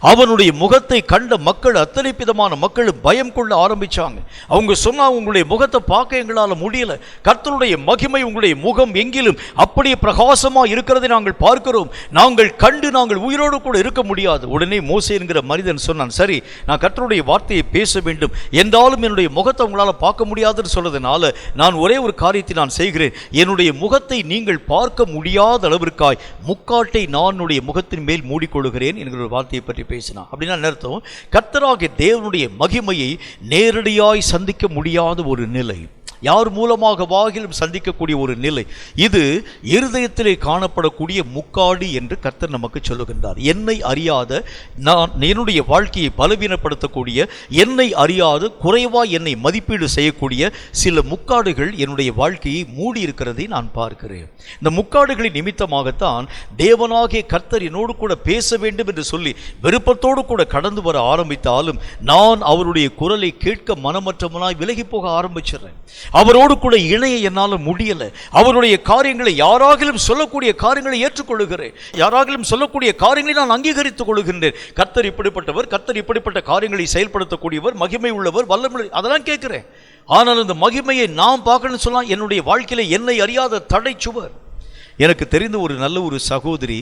அவனுடைய முகத்தை கண்ட மக்கள், அத்தனை விதமான மக்கள் பயம் கொள்ள ஆரம்பிச்சாங்க. அவங்க சொன்னாங்க, உங்களுடைய முகத்தை பார்க்க எங்களால் முடியல, கர்த்தருடைய மகிமை உங்களுடைய முகம் எங்கிலும் அப்படியே பிரகாசமாக இருக்கிறதை நாங்கள் பார்க்கிறோம், நாங்கள் கண்டு நாங்கள் உயிரோடு கூட இருக்க முடியாது. உடனே மோசே என்கிற மனிதன் சொன்னான், சரி நான் கர்த்தருடைய வார்த்தையை பேச வேண்டும், என்றாலும் என்னுடைய முகத்தை உங்களால் பார்க்க முடியாதுன்னு சொல்றதுனால நான் ஒரே ஒரு காரியத்தை நான் செய்கிறேன், என்னுடைய முகத்தை நீங்கள் பார்க்க முடியாத அளவிற்காய் முக்காட்டை நான் என்னுடைய முகத்தின் மேல் மூடிக்கொள்கிறேன் என்கிற ஒரு வார்த்தையை பற்றி பேசினான். அப்படின்னா அர்த்தம், கர்த்தராகிய தேவனுடைய மகிமையை நேரடியாய் சந்திக்க முடியாத ஒரு நிலை, யார் மூலமாக வாகிலும் சந்திக்கக்கூடிய ஒரு நிலை. இது இருதயத்திலே காணப்படக்கூடிய முக்காடு என்று கர்த்தர் நமக்கு சொல்லுகின்றார். என்னை அறியாத, நான் என்னுடைய வாழ்க்கையை பலவீனப்படுத்தக்கூடிய, என்னை அறியாத, குறைவாய் என்னை மதிப்பீடு செய்யக்கூடிய சில முக்காடுகள் என்னுடைய வாழ்க்கையை மூடி இருக்கிறதை நான் பார்க்கிறேன். இந்த முக்காடுகளின் நிமித்தமாகத்தான் தேவனாகிய கர்த்தர் என்னோடு கூட பேச வேண்டும் என்று சொல்லி விருப்பத்தோடு கூட கடந்து வர ஆரம்பித்தாலும் நான் அவருடைய குரலை கேட்க மனமற்றவனாய் விலகி போக ஆரம்பிச்சிடுறேன். அவரோடு கூட இணைய என்னால் முடியல. அவருடைய காரியங்களை, யாராகிலும் சொல்லக்கூடிய காரியங்களை ஏற்றுக்கொள்ளுகிறேன், யாராகிலும் சொல்லக்கூடிய காரியங்களை நான் அங்கீகரித்துக் கொள்ளுகின்றேன். கர்த்தர் இப்படிப்பட்டவர், கர்த்தர் இப்படிப்பட்ட காரியங்களை செயல்படுத்தக்கூடியவர், மகிமை உள்ளவர், வல்லமை, அதெல்லாம் கேட்கிறேன். ஆனால் இந்த மகிமையை நாம் பார்க்கணும்னு சொன்னால் என்னுடைய வாழ்க்கையில என்னை அறியாத தடை சுவர். எனக்கு தெரிந்த ஒரு நல்ல ஒரு சகோதரி,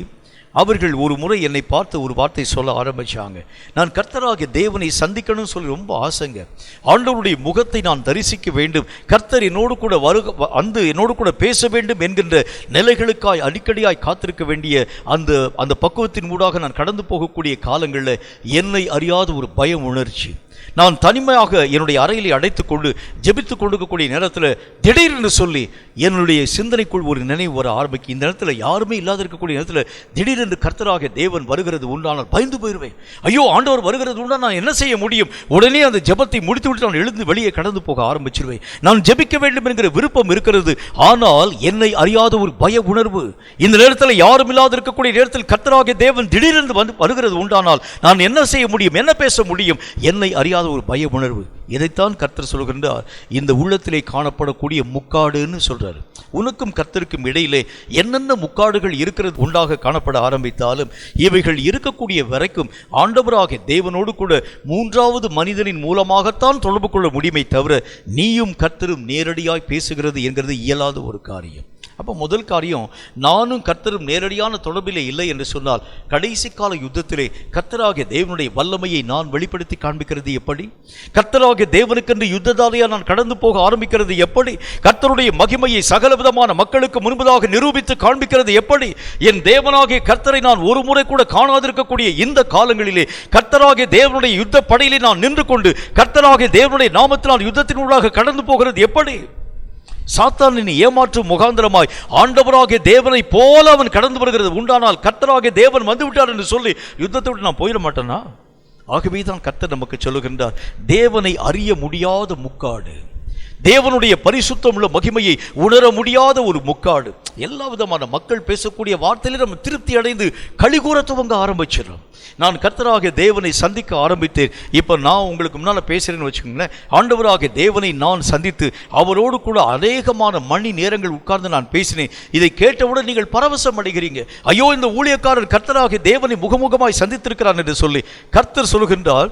அவர்கள் ஒரு முறை என்னை பார்த்து ஒரு வார்த்தை சொல்ல ஆரம்பிச்சாங்க. நான் கர்த்தராகிய தேவனை சந்திக்கணும்னு சொல்லி ரொம்ப ஆசைங்க, ஆண்டவருடைய முகத்தை நான் தரிசிக்க வேண்டும், கர்த்தர் என்னோடு கூட என்னோடு கூட பேச வேண்டும் என்கின்ற நிலைகளுக்காய் அடிக்கடியாய் காத்திருக்க வேண்டிய அந்த பக்குவத்தின் ஊடாக நான் கடந்து போகக்கூடிய காலங்களில் என்னை அறியாத ஒரு பயம் உணர்ச்சி, நான் தனிமையாக என்னுடைய அறையிலே அடைத்துக்கொண்டு ஜெபித்து கொண்டிருக்கக்கூடிய நேரத்தில் திடீரென்று சொல்லி என்னுடைய சிந்தனைக்குள் ஒரு நினைவு வர ஆரம்பிக்கும். இந்த நேரத்தில் யாருமே இல்லாத இருக்கக்கூடிய நேரத்தில் திடீரென்று கர்த்தராகிய தேவன் வருகிறது உண்டானால் பயந்து போயிடுவேன். ஐயோ, ஆண்டவர் வருகிறது உண்டா, நான் என்ன செய்ய முடியும்? உடனே அந்த ஜெபத்தை முடித்துவிட்டு நான் எழுந்து வெளியே கடந்து போக ஆரம்பிச்சிருவேன். நான் ஜெபிக்க வேண்டும் என்கிற விருப்பம் இருக்கிறது, ஆனால் என்னை அறியாத ஒரு பய உணர்வு. இந்த நேரத்தில் யாரும் இல்லாத இருக்கக்கூடிய நேரத்தில் கர்த்தராகிய தேவன் திடீரென்று வருகிறது உண்டானால் நான் என்ன செய்ய முடியும், என்ன பேச முடியும்? என்னை அறியாத ஒரு பய உணர்வு. இதைத்தான் கர்த்தர் சொல்கின்றார், இந்த உள்ளத்திலே காணப்படக்கூடிய முக்காடுன்னு சொல்றாரு. உனக்கும் கர்த்தருக்கும் இடையிலே என்னென்ன முக்காடுகள் இருக்கிறது உண்டாக காணப்பட ஆரம்பித்தாலும் இவைகள் இருக்கக்கூடிய வரைக்கும் ஆண்டவராகிய தேவனோடு கூட 3வது மனிதனின் மூலமாகத்தான் தொடர்பு கொள்ள முடியுமே தவிர நீயும் கர்த்தரும் நேரடியாய் பேசுகிறது என்கிறது இயலாத ஒரு காரியம். அப்போ முதல் காரியம், நானும் கர்த்தரும் நேரடியான தொடர்பிலே இல்லை என்று சொன்னால் கடைசி கால யுத்தத்திலே கர்த்தராகிய தேவனுடைய வல்லமையை நான் வெளிப்படுத்தி காண்பிக்கிறது எப்படி? கர்த்தராகிய தேவனுக்கென்று யுத்ததாரியா நான் கடந்து போக ஆரம்பிக்கிறது எப்படி? கர்த்தருடைய மகிமையை சகல விதமான மக்களுக்கு முன்பதாக நிரூபித்து காண்பிக்கிறது எப்படி? என் தேவனாகிய கர்த்தரை நான் ஒரு முறை கூட காணாதிருக்கக்கூடிய இந்த காலங்களிலே கர்த்தராகிய தேவனுடைய யுத்த படையிலே நான் நின்று கொண்டு கர்த்தராகிய தேவனுடைய நாமத்தினால் யுத்தத்தினூடாக கடந்து போகிறது எப்படி? சாத்தானின் ஏமாற்றும் முகாந்திரமாய் ஆண்டவராகிய தேவனை போல அவன் கடந்து வருகிறது உண்டானால் கர்த்தராகிய தேவன் வந்து விட்டார் என்று சொல்லி யுத்தத்தை விட்டு நான் போயிட மாட்டேனா? ஆகவே தான் கர்த்தர் நமக்கு சொல்லுகின்றார், தேவனை அறிய முடியாத முக்காடு, தேவனுடைய பரிசுத்தம் உள்ள மகிமையை உணர முடியாத ஒரு முக்காடு. எல்லா விதமான மக்கள் பேசக்கூடிய வார்த்தையில நம்ம திருப்தி அடைந்து கலிகூர துவங்க ஆரம்பிச்சிடும். நான் கர்த்தராகிய தேவனை சந்திக்க ஆரம்பித்தேன். இப்போ நான் உங்களுக்கு முன்னால் பேசுகிறேன்னு வச்சுக்கோங்களேன். ஆண்டவராகிய தேவனை நான் சந்தித்து அவரோடு கூட அநேகமான மணி நேரங்கள் உட்கார்ந்து நான் பேசினேன். இதை கேட்டவுடன் நீங்கள் பரவசம் அடைகிறீங்க. ஐயோ, இந்த ஊழியக்காரர் கர்த்தராகிய தேவனை முகமுகமாய் சந்தித்திருக்கிறான் என்று சொல்லி கர்த்தர் சொல்கின்றார்,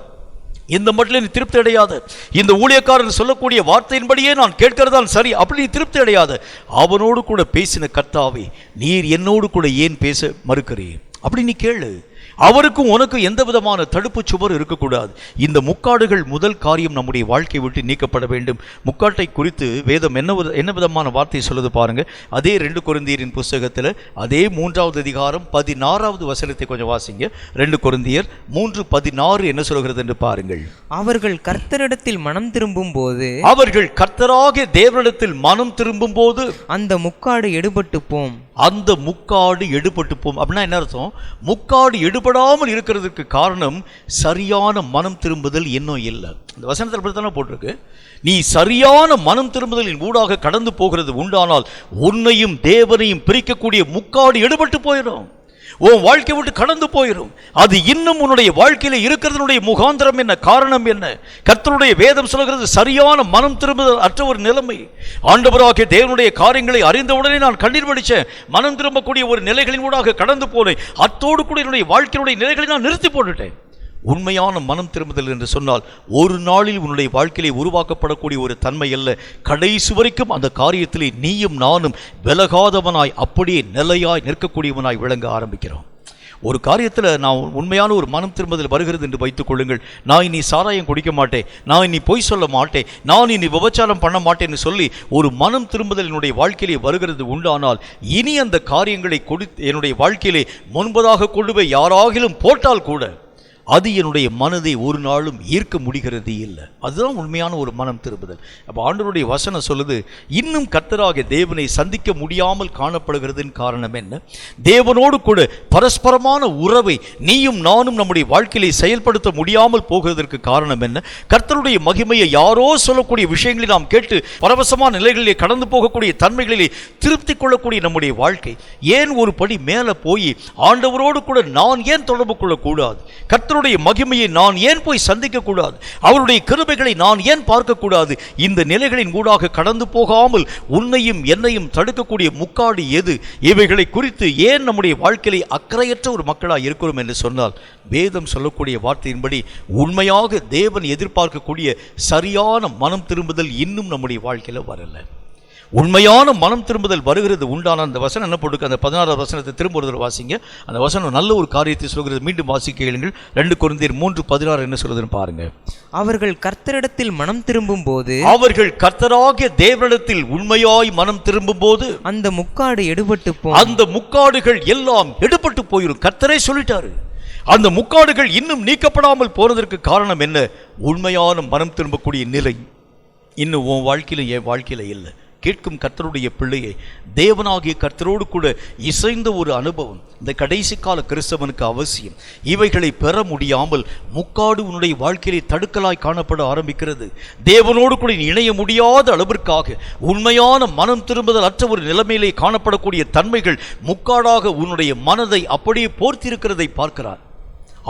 இந்த மட்டும் நீ திருப்தி அடையாத, இந்த ஊழியக்காரன் சொல்லக்கூடிய வார்த்தையின்படியே நான் கேட்கிறதான் சரி, அப்படி நீ திருப்தி அடையாத. அவனோடு கூட பேசின கர்த்தாவே, நீர் என்னோடு கூட ஏன் பேச மறுக்கிறீர்? அப்படி நீ கேளு. அவருக்கும் உனக்கும் எந்த விதமான தடுப்பு சுவர் இருக்கக்கூடாது. இந்த முக்காடுகள் முதல் காரியம் நம்முடைய வாழ்க்கை விட்டு நீக்கப்பட வேண்டும். முக்காட்டை குறித்து வேதம் என்ன விதமான வார்த்தை சொல்லுது பாருங்க. அதே 2 கொரிந்தியரின் புஸ்தகத்தில் அதே 3வது அதிகாரம் 16வது வசனத்தை கொஞ்சம் வாசிங்க. 2 கொரிந்தியர் 3:16 என்ன சொல்கிறது என்று பாருங்கள். அவர்கள் கர்த்தரிடத்தில் மனம் திரும்பும் போது, அவர்கள் கர்த்தராகிய தேவனிடத்தில் மனம் திரும்பும் போது அந்த முக்காடு எடுபட்டு போம். அந்த முக்காடு எடுபட்டு போம். அப்படின்னா என்ன அர்த்தம்? முக்காடு எடுபடாமல் இருக்கிறதுக்கு காரணம் சரியான மனம் திரும்புதல் இன்னும் இல்லை. இந்த வசனத்தில் அப்படி தானே போட்டிருக்கு. நீ சரியான மனம் திரும்புதலின் ஊடாக கடந்து போகிறது உண்டானால் உன்னையும் தேவனையும் பிரிக்கக்கூடிய முக்காடு எடுபட்டு போயிடும். உன் வாழ்க்கை விட்டு கடந்து போயிடும். அது இன்னும் உன்னுடைய வாழ்க்கையில இருக்கிறதுனுடைய முகாந்திரம் என்ன, காரணம் என்ன? கர்த்தருடைய வேதம் சொல்கிறது சரியான மனம் திரும்புதல் அற்ற ஒரு நிலைமை. ஆண்டவராகிய தேவனுடைய காரியங்களை அறிந்தவுடனே நான் கண்ணீர் வடிச்சேன். மனம் திரும்பக்கூடிய ஒரு நிலைகளின் ஊடாக கடந்து போனேன். அத்தோடு கூட என்னுடைய வாழ்க்கையினுடைய நிலைகளை நான் நிறுத்தி போட்டுட்டேன். உண்மையான மனம் திரும்புதல் என்று சொன்னால் ஒரு நாளில் உன்னுடைய வாழ்க்கையிலே உருவாக்கப்படக்கூடிய ஒரு தன்மை அல்ல. கடைசி வரைக்கும் அந்த காரியத்திலே நீயும் நானும் விலகாதவனாய் அப்படியே நிலையாய் நிற்கக்கூடியவனாய் விளங்க ஆரம்பிக்கிறோம். ஒரு காரியத்தில் நான் உண்மையான ஒரு மனம் திரும்புதல் வருகிறது என்று வைத்துக் கொள்ளுங்கள். நான் இனி சாராயம் குடிக்க மாட்டேன், நான் இனி பொய் சொல்ல மாட்டேன், நான் இனி விபச்சாரம் பண்ண மாட்டேன்னு சொல்லி ஒரு மனம் திரும்புதல் என்னுடைய வாழ்க்கையிலே வருகிறது உண்டானால் இனி அந்த காரியங்களை என்னுடைய வாழ்க்கையிலே முன்பதாக கொண்டு போய் யாராகிலும் போட்டால் கூட அது என்னுடைய மனதை ஒரு நாளும் ஈர்க்க முடிகிறது இல்லை. அதுதான் உண்மையான ஒரு மனம் திரும்புதல். அப்போ ஆண்டவருடைய வசனம் சொல்லுது, இன்னும் கர்த்தராகிய தேவனை சந்திக்க முடியாமல் காணப்படுகிறதுன்னு காரணம் என்ன? தேவனோடு கூட பரஸ்பரமான உறவை நீயும் நானும் நம்முடைய வாழ்க்கையிலே செயல்படுத்த முடியாமல் போகிறதற்கு காரணம் என்ன? கர்த்தருடைய மகிமையை யாரோ சொல்லக்கூடிய விஷயங்களை நாம் கேட்டு பரவசமான நிலைகளிலே கடந்து போகக்கூடிய தன்மைகளிலே திருப்தி கொள்ளக்கூடிய நம்முடைய வாழ்க்கை ஏன் ஒரு படி மேலே போய் ஆண்டவரோடு கூட நான் ஏன் தொடர்பு கொள்ளக்கூடாது? கர்த்தருடைய மகிமையை நான் ஏன் போய் சந்திக்க கூடாது? அவருடைய கிருபைகளை நான் ஏன் பார்க்க கூடாது? இந்த நிலைகளின் ஊடாக கடந்து போகாமல் உன்னையும் என்னையும் தடுக்கக்கூடிய முக்காடு எது? இவைகளை குறித்து ஏன் நம்முடைய வாழ்க்கையை அக்கறையற்ற ஒரு மக்களாக இருக்கிறோம் என்று சொன்னால் வேதம் சொல்லக்கூடிய வார்த்தையின்படி உண்மையாக தேவன் எதிர்பார்க்கக்கூடிய சரியான மனம் திரும்புதல் இன்னும் நம்முடைய வாழ்க்கையில் வரல. உண்மையான மனம் திரும்புதல் வருகிறது உண்டான அந்த வசனம் என்ன போட்டுக்கு? அந்த 16வது வசனத்தை திரும்ப ஒரு தடவை வாசிங்க. அந்த வசனம் நல்ல ஒரு காரியத்தை சொல்கிறது. மீண்டும் வாசிக்க கேளுங்கள். 2 கொரிந்தியர் 3:16 என்ன சொல்றதுன்னு பாருங்க. அவர்கள் கர்த்தரிடத்தில் மனம் திரும்பும் போது, அவர்கள் கர்த்தராகிய தேவனிடத்தில் உண்மையாய் மனம் திரும்பும் போது அந்த முக்காடு எடுபட்டு போம். அந்த முக்காடுகள் எல்லாம் எடுபட்டு போயிடும். கர்த்தரே சொல்லிட்டாரு. அந்த முக்காடுகள் இன்னும் நீக்கப்படாமல் போனதற்கு காரணம் என்ன? உண்மையான மனம் திரும்பக்கூடிய நிலை இன்னும் உன் வாழ்க்கையில என் வாழ்க்கையில இல்லை. கேட்கும் கர்த்தருடைய பிள்ளையை, தேவனாகிய கர்த்தரோடு கூட இசைந்த ஒரு அனுபவம் இந்த கடைசி கால கிறிஸ்தவனுக்கு அவசியம். இவைகளை பெற முடியாமல் முக்காடு உன்னுடைய வாழ்க்கையிலே தடுக்கலாய் காணப்பட ஆரம்பிக்கிறது. தேவனோடு கூட இணைய முடியாத அளவிற்காக உண்மையான மனம் திரும்புதல் அற்ற ஒரு நிலைமையிலே காணப்படக்கூடிய தன்மைகள் முக்காடாக உன்னுடைய மனதை அப்படியே போர்த்திருக்கிறதை பார்க்கிறார்.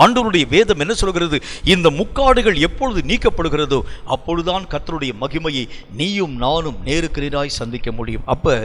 ஆண்டவருடைய வேதம் என்ன சொல்கிறது? இந்த முக்காடுகள் எப்பொழுது நீக்கப்படுகிறதோ அப்பொழுதுதான் கர்த்தருடைய மகிமையை நீயும் நானும் நேருக்கு நேராய் சந்திக்க முடியும். அப்ப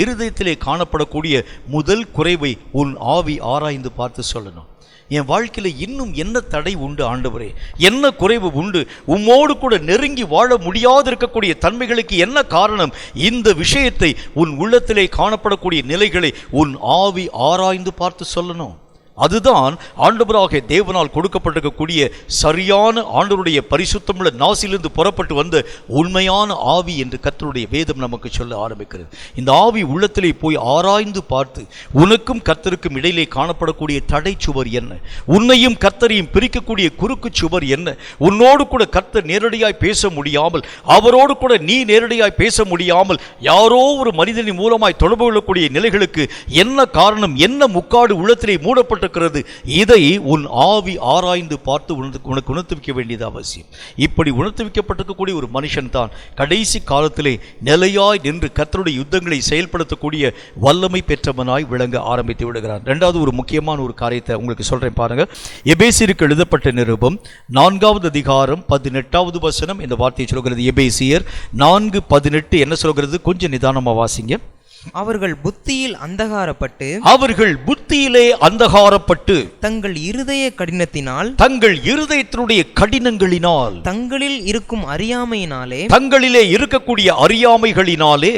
இருதயத்திலே காணப்படக்கூடிய முதல் குறைவை உன் ஆவி ஆராய்ந்து பார்த்து சொல்லணும். என் வாழ்க்கையில இன்னும் என்ன தடை உண்டு ஆண்டவரே, என்ன குறைவு உண்டு, உம்மோடு கூட நெருங்கி வாழ முடியாது இருக்கக்கூடிய தன்மைகளுக்கு என்ன காரணம்? இந்த விஷயத்தை உன் உள்ளத்திலே காணப்படக்கூடிய நிலைகளை உன் ஆவி ஆராய்ந்து பார்த்து சொல்லணும். அதுதான் ஆண்டவராகிய தேவனால் கொடுக்கப்பட்டிருக்கக்கூடிய சரியான ஆண்டவருடைய பரிசுத்தமுள்ள நாசிலிருந்து புறப்பட்டு வந்த உண்மையான ஆவி என்று கர்த்தருடைய வேதம் நமக்கு சொல்ல ஆரம்பிக்கிறது. இந்த ஆவி உள்ளத்திலே போய் ஆராய்ந்து பார்த்து உனக்கும் கர்த்தருக்கும் இடையிலே காணப்படக்கூடிய தடை சுவர் என்ன, உன்னையும் கர்த்தரையும் பிரிக்கக்கூடிய குறுக்கு சுவர் என்ன, உன்னோடு கூட கர்த்தர் நேரடியாய் பேச முடியாமல், அவரோடு கூட நீ நேரடியாய் பேச முடியாமல் யாரோ ஒரு மனிதனின் மூலமாய் தொடர்பு கொள்ளக்கூடிய நிலைகளுக்கு என்ன காரணம், என்ன முக்காடு உள்ளத்திலே மூடப்பட்ட இருக்கிறது? இதை உன் ஆவி ஆராய்ந்து பார்த்து உனக்கு உணர்த்துவிக்க வேண்டியது அவசியம். இப்படி உணர்த்துவிக்கப்பட்டிருக்கக்கூடிய ஒரு மனுஷன் தான் கடைசி காலத்திலே நிலையாய் நின்று கர்த்தருடைய யுத்தங்களை செயல்படுத்தக்கூடிய வல்லமை பெற்றவனாய் விளங்க ஆரம்பித்து விடுகிறான். இரண்டாவது ஒரு முக்கியமான ஒரு காரியத்தை உங்களுக்கு சொல்றேன் பாருங்க. எபேசியருக்கு எழுதப்பட்ட நிருபம் 4வது அதிகாரம் 18வது வசனம் இந்த வார்த்தையை சொல்கிறது. எபேசியர் 4:18 என்ன சொல்கிறது? கொஞ்சம் நிதானமா வாசிங்க. அவர்கள் புத்தியில் அந்தகாரப்பட்டு தங்கள் இருதய கடினத்தினால் தங்கள் இருதயத்தினுடைய கடினங்களினால் தங்களில் இருக்கும் அறியாமையினாலே தங்களிலே இருக்கக்கூடிய அறியாமைகளினாலே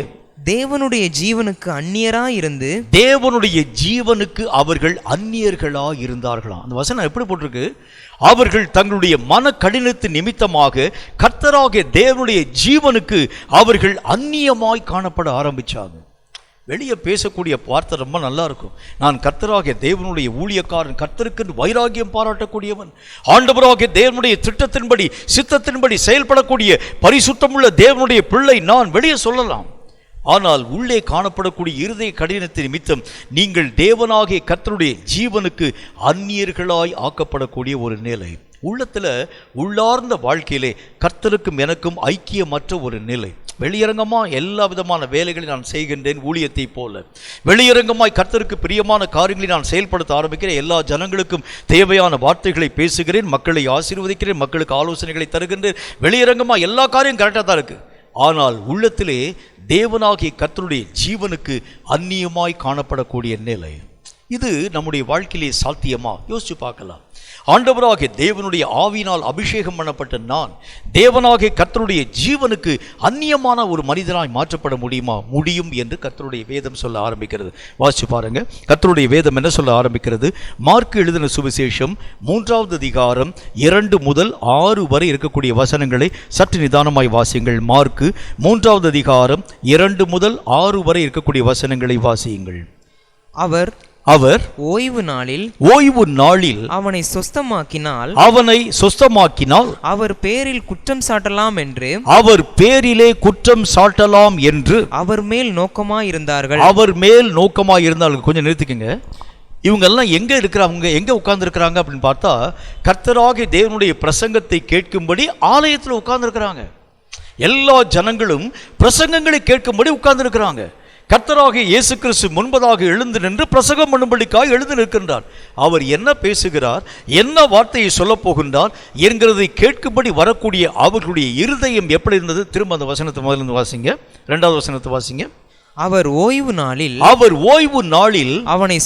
தேவனுடைய ஜீவனுக்கு அந்நியராயிருந்து தேவனுடைய ஜீவனுக்கு அவர்கள் அந்நியர்களாய் இருந்தார்களாம். அந்த வசனம் எப்படி போட்டிருக்கு? அவர்கள் தங்களுடைய மன கடினத்தின் நிமித்தமாக கர்த்தராகிய தேவனுடைய ஜீவனுக்கு அவர்கள் அந்நியமாய் காணப்பட ஆரம்பிச்சாங்க. வெளியே பேசக்கூடிய வார்த்தை ரொம்ப நல்லா இருக்கும். நான் கர்த்தராகிய தேவனுடைய ஊழியக்காரன், கர்த்தருக்கு வைராகியம் பாராட்டக்கூடியவன், ஆண்டவராகிய தேவனுடைய திட்டத்தின்படி சித்தத்தின்படி செயல்படக்கூடிய பரிசுத்தமுள்ள தேவனுடைய பிள்ளை நான் வெளியே சொல்லலாம். ஆனால் உள்ளே காணப்படக்கூடிய இருதய கடினத்தின் நிமித்தம் நீங்கள் தேவனாகிய கர்த்தருடைய ஜீவனுக்கு அந்நியர்களாய் ஆக்கப்படக்கூடிய ஒரு நிலை. உள்ளத்துல உள்ளார்ந்த வாழ்க்கையிலே கர்த்தருக்கும் எனக்கும் ஐக்கியமற்ற ஒரு நிலை. வெளியரங்கமா எல்லா விதமான வேலைகளை நான் செய்கின்றேன் ஊழியத்தை போல, வெளியரங்கமாய் கர்த்தருக்கு பிரியமான காரியங்களை நான் செயல்படுத்த ஆரம்பிக்கிறேன், எல்லா ஜனங்களுக்கும் தேவையான வார்த்தைகளை பேசுகிறேன், மக்களை ஆசீர்வதிக்கிறேன், மக்களுக்கு ஆலோசனைகளை தருகின்றேன், வெளியரங்கமா எல்லா காரியம் கரெக்டாக தான் இருக்கு. ஆனால் உள்ளத்திலே தேவனாகிய கர்த்தருடைய ஜீவனுக்கு அந்நியமாய் காணப்படக்கூடிய நிலை, இது நம்முடைய வாழ்க்கையிலே சாத்தியமா? யோசிச்சு பார்க்கலாம். ஆண்டவராகிய தேவனுடைய ஆவியினால் அபிஷேகம் பண்ணப்பட்ட நான் தேவனாகிய கர்த்தருடைய ஜீவனுக்கு அந்நியமான ஒரு மனிதனாய் மாற்றப்பட முடியுமா? முடியும் என்று கர்த்தருடைய வேதம் சொல்ல ஆரம்பிக்கிறது. வாசிச்சு பாருங்க, கர்த்தருடைய வேதம் என்ன சொல்ல ஆரம்பிக்கிறது? மார்க்கு எழுதின சுவிசேஷம் 3வது அதிகாரம் 2 முதல் 6 வரை இருக்கக்கூடிய வசனங்களை சற்று நிதானமாய் வாசியுங்கள். மார்க்கு 3வது அதிகாரம் 2 முதல் 6 வரை இருக்கக்கூடிய வசனங்களை வாசியுங்கள். அவர் ஓய்வு நாளில் அவனை சொஸ்தமாக்கினால் அவர் பேரில் குற்றம் சாட்டலாம் என்று அவர் மேல் நோக்கமாயிருந்தார்கள். கொஞ்சம் நிறுத்திக்கங்க. இவங்க எல்லாம் எங்க இருக்கிறாங்க, எங்க உட்கார்ந்து இருக்கிறாங்க அப்படின்னு பார்த்தா கர்த்தராகிய தேவனுடைய பிரசங்கத்தை கேட்கும்படி ஆலயத்தில் உட்கார்ந்து இருக்கிறாங்க. எல்லா ஜனங்களும் பிரசங்கங்களை கேட்கும்படி உட்கார்ந்து இருக்கிறாங்க. கர்த்தராகிய இயேசு கிறிஸ்து முன்பதாக எழுந்து நின்று பிரசங்கம் பண்ணும்படிக்காக எழுந்து நிற்கின்றார். அவர் என்ன பேசுகிறார், என்ன வார்த்தையை சொல்ல போகின்றார் என்கிறதை கேட்கும்படி வரக்கூடிய அவர்களுடைய இருதயம் எப்படி இருந்தது? திரும்ப அந்த வசனத்தை முதலிருந்து வாசிங்க, 2வது வசனத்தை வாசிங்க. அவர் ஓய்வு நாளில் அவனை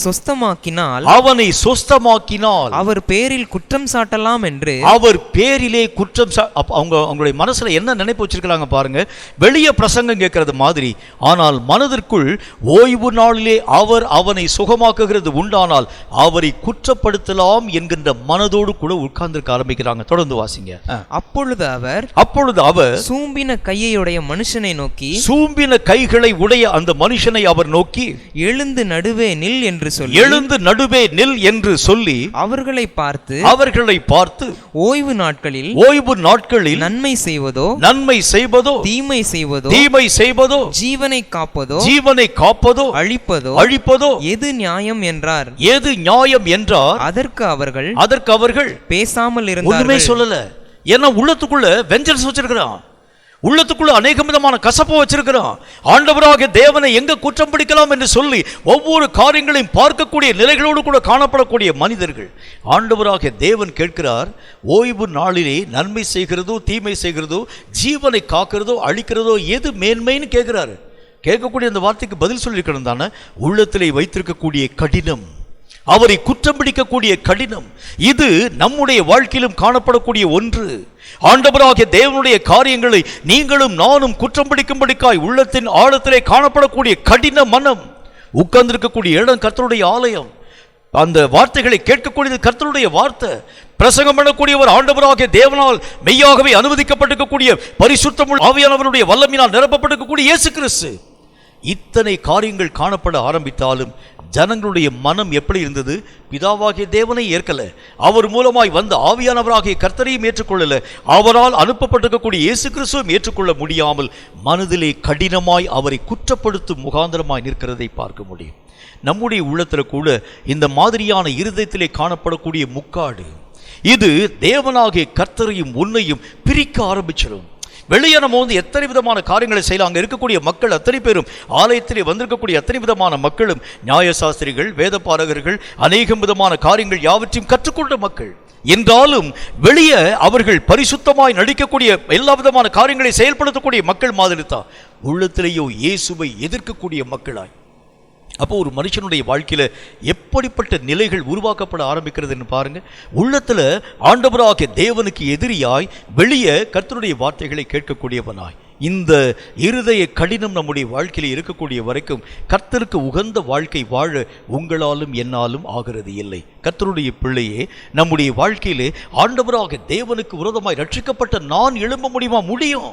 சொஸ்தமாக்கினால் அவர் பேரில் குற்றம் சாட்டலாம் என்று அவர் பேரிலே குற்றம் அவங்களுடைய மனசுல என்ன நினைப்பு வச்சிருக்காங்க பாருங்க. வெளியே பிரசங்கம் கேட்கறது மாதிரி, ஆனால் மனதிற்குள் ஓய்வு நாளிலே அவர் அவனை சுகமாக்குகிறது உண்டானால் அவரை குற்றப்படுத்தலாம் என்கின்ற மனதோடு கூட உட்கார்ந்திருக்க ஆரம்பிக்கிறாங்க. தொடர்ந்து வாசிங்க. அப்பொழுது அவர் சூம்பின கையுடைய மனுஷனை நோக்கி, சூம்பின கைகளை உடைய அந்த மனுஷனை அவர் நோக்கி, எழுந்து நடுவே நில் என்று சொல்லி அவர்களை பார்த்து ஓய்வு நாட்களில் நன்மை செய்வதோ தீமை செய்வதோ ஜீவனை காப்பதோ அழிப்பதோ எது நியாயம் என்றார். அதற்கு அவர்கள் பேசாமல் இருந்தார்கள். ஒண்ணுமே சொல்லல. ஏன்னா உள்ளத்துக்குள்ள வெஞ்சன்ஸ் வச்சிருக்கிறான், உள்ளத்துக்குள்ள அநேக விதமான கசப்பு வச்சிருக்கிறோம். ஆண்டவராக தேவனை எங்க குற்றம் பிடிக்கலாம் என்று சொல்லி ஒவ்வொரு காரியங்களையும் பார்க்கக்கூடிய நிலைகளோடு கூட காணப்படக்கூடிய மனிதர்கள். ஆண்டவராக தேவன் கேட்கிறார், ஓய்வு நாளிலே நன்மை செய்கிறதோ தீமை செய்கிறதோ, ஜீவனை காக்கிறதோ அழிக்கிறதோ எது மேன்மைன்னு கேட்கிறாரு. கேட்கக்கூடிய அந்த வார்த்தைக்கு பதில் சொல்லியிருக்கணும் தானே. உள்ளத்திலே வைத்திருக்கக்கூடிய கடினம், அவரை குற்றம் பிடிக்கக்கூடிய கடினம், இது நம்முடைய வாழ்க்கையிலும் காணப்படக்கூடிய ஒன்று. ஆண்டவராகிய தேவனுடைய காரியங்களை நீங்களும் நானும் குற்றம் பிடிக்கும்படிக்காய் உள்ளத்தின் ஆழத்திலே காணப்படக்கூடிய கடின மனம். உட்கார்ந்திருக்கக்கூடிய இடம் கர்த்தருடைய ஆலயம். அந்த வார்த்தைகளை கேட்கக்கூடியது கர்த்தருடைய வார்த்தை. பிரசங்கம் பண்ணக்கூடியவர் ஆண்டவராகிய தேவனால் மெய்யாகவே அனுமதிக்கப்பட்டிருக்கக்கூடிய பரிசுத்தமுள்ள ஆவியானவருடைய வல்லமையினால் நிரப்பப்பட்டிருக்கக்கூடிய இயேசு கிறிஸ்து. இத்தனை காரியங்கள் காணப்பட ஆரம்பித்தாலும் ஜனங்களுடைய மனம் எப்படி இருந்தது? பிதாவாகிய தேவனை ஏற்கல, அவர் மூலமாய் வந்த ஆவியானவராகிய கர்த்தரையும் ஏற்றுக்கொள்ளல, அவரால் அனுப்பப்பட்டிருக்கக்கூடிய இயேசு கிறிஸ்துவும் ஏற்றுக்கொள்ள முடியாமல் மனதிலே கடினமாய் அவரை குற்றப்படுத்தும் முகாந்திரமாய் நிற்கிறதை பார்க்க முடியும். நம்முடைய உள்ளத்தில் கூட இந்த மாதிரியான இருதயத்திலே காணப்படக்கூடிய முக்காடு, இது தேவனாகிய கர்த்தரையும் உன்னையும் பிரிக்க ஆரம்பிச்சிடும். வெளியே நம்ம எத்தனை விதமான காரியங்களை செய்யலாம். அங்கே இருக்கக்கூடிய மக்கள் அத்தனை பேரும், ஆலயத்திலே வந்திருக்கக்கூடிய அத்தனை விதமான மக்களும் நியாயசாஸ்திரிகள், வேத பாரகர்கள், அநேகம் விதமான காரியங்கள் யாவற்றையும் கற்றுக்கொண்ட மக்கள். என்றாலும் வெளியே அவர்கள் பரிசுத்தமாய் நடிக்கக்கூடிய எல்லா விதமான காரியங்களை செயல்படுத்தக்கூடிய மக்கள் மாதிரி தான் உள்ளத்திலேயோ இயேசுவை எதிர்க்கக்கூடிய மக்களாய். அப்போ ஒரு மனுஷனுடைய வாழ்க்கையில எப்படிப்பட்ட நிலைகள் உருவாக்கப்பட ஆரம்பிக்கிறதுன்னு பாருங்க. உள்ளத்துல ஆண்டவராகிய தேவனுக்கு எதிரியாய், வெளியே கர்த்தருடைய வார்த்தைகளை கேட்கக்கூடியவனாய், இந்த இருதய கடினம் நம்முடைய வாழ்க்கையில் இருக்கக்கூடிய வரைக்கும் கர்த்தருக்கு உகந்த வாழ்க்கை வாழ உங்களாலும் என்னாலும் ஆகிறது இல்லை. கர்த்தருடைய பிள்ளையே, நம்முடைய வாழ்க்கையிலே ஆண்டவராகிய தேவனுக்கு விரோதமாய் ரட்சிக்கப்பட்ட நான் எழும்ப முடியுமா? முடியும்.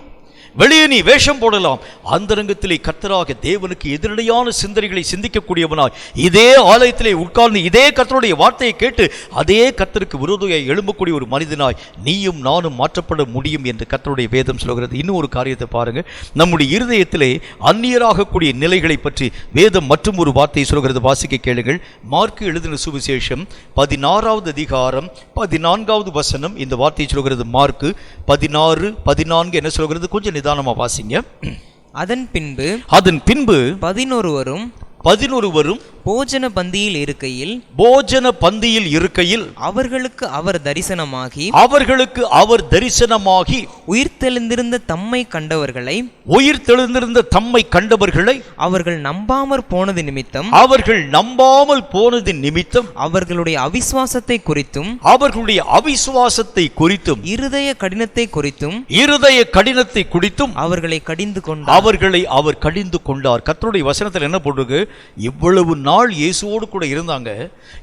வெளியே நீ வேஷம் போடலாம், அந்தரங்கத்திலே கர்த்தராக தேவனுக்கு எதிரடையான சிந்தனைகளை சிந்திக்கக்கூடியவனாய் இதே ஆலயத்திலே உட்கார்ந்து இதே கர்த்தருடைய வார்த்தையை கேட்டு அதே கர்த்தருக்கு விரோதியாய் எழும்பக்கூடிய ஒரு மனிதனாய் நீயும் நானும் மாற்றப்பட முடியும் என்று கர்த்தருடைய வேதம் சொல்கிறது. இன்னும் ஒரு காரியத்தை பாருங்க. நம்முடைய இருதயத்திலே அந்நியராகக்கூடிய நிலைகளை பற்றி வேதம் மற்றும் ஒரு வார்த்தையை சொல்கிறது. வாசிக்க கேளுங்கள். மார்க்கு எழுதின சுவிசேஷம் 16வது அதிகாரம் 14வது வசனம் இந்த வார்த்தையை சொல்கிறது. மார்க்கு 16:14 என்ன சொல்கிறது? கொஞ்சம் நிதானமா வாசிங்க. அதன் பின்பு 11 போஜன பந்தியில் இருக்கையில் அவர்களுக்கு அவர் தரிசனமாகி உயிர்த்தெழுந்திருந்த தம்மை கண்டவர்களை அவர்கள் நம்பாமற் போனது நிமித்தம் அவர்களுடைய அவிசுவாசத்தை குறித்தும் இருதய கடினத்தை குறித்தும் அவர்களை அவர் கடிந்து கொண்டார். கர்த்தருடைய வசனத்தில் என்ன போட்டிருக்கு? இவ்வளவு நாள் இயேசுவோடு கூட இருந்தாங்க,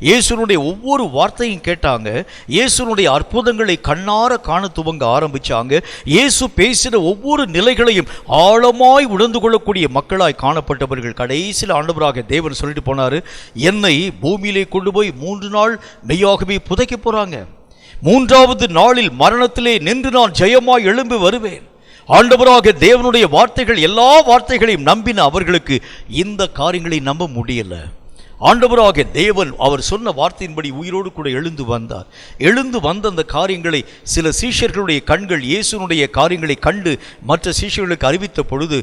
இயேசுனுடைய ஒவ்வொரு வார்த்தையும் கேட்டாங்க, இயேசுனுடைய அற்புதங்களை கண்ணார காண துவங்க ஆரம்பிச்சாங்க, இயேசு பேசின ஒவ்வொரு நிலைகளையும் ஆழமாய் உணர்ந்து கொள்ளக்கூடிய மக்களாய் காணப்பட்டவர்கள். கடைசியில் ஆண்டவராக தேவன் சொல்லிட்டு போனாரு, என்னை பூமியிலே கொண்டு போய் 3 நாள் மெய்யாகவே புதைக்க போறாங்க, 3வது நாளில் மரணத்திலே நின்று நான் ஜெயமாய் எழும்பி வருவேன். ஆண்டவராக தேவனுடைய வார்த்தைகள் எல்லா வார்த்தைகளையும் நம்பின அவர்களுக்கு இந்த காரியங்களை நம்ப முடியல. ஆண்டவராக தேவன் அவர் சொன்ன வார்த்தையின்படி உயிரோடு கூட எழுந்து வந்த அந்த காரியங்களை சில சீஷர்களுடைய கண்கள் இயேசுனுடைய காரியங்களை கண்டு மற்ற சீஷர்களுக்கு அறிவித்த பொழுது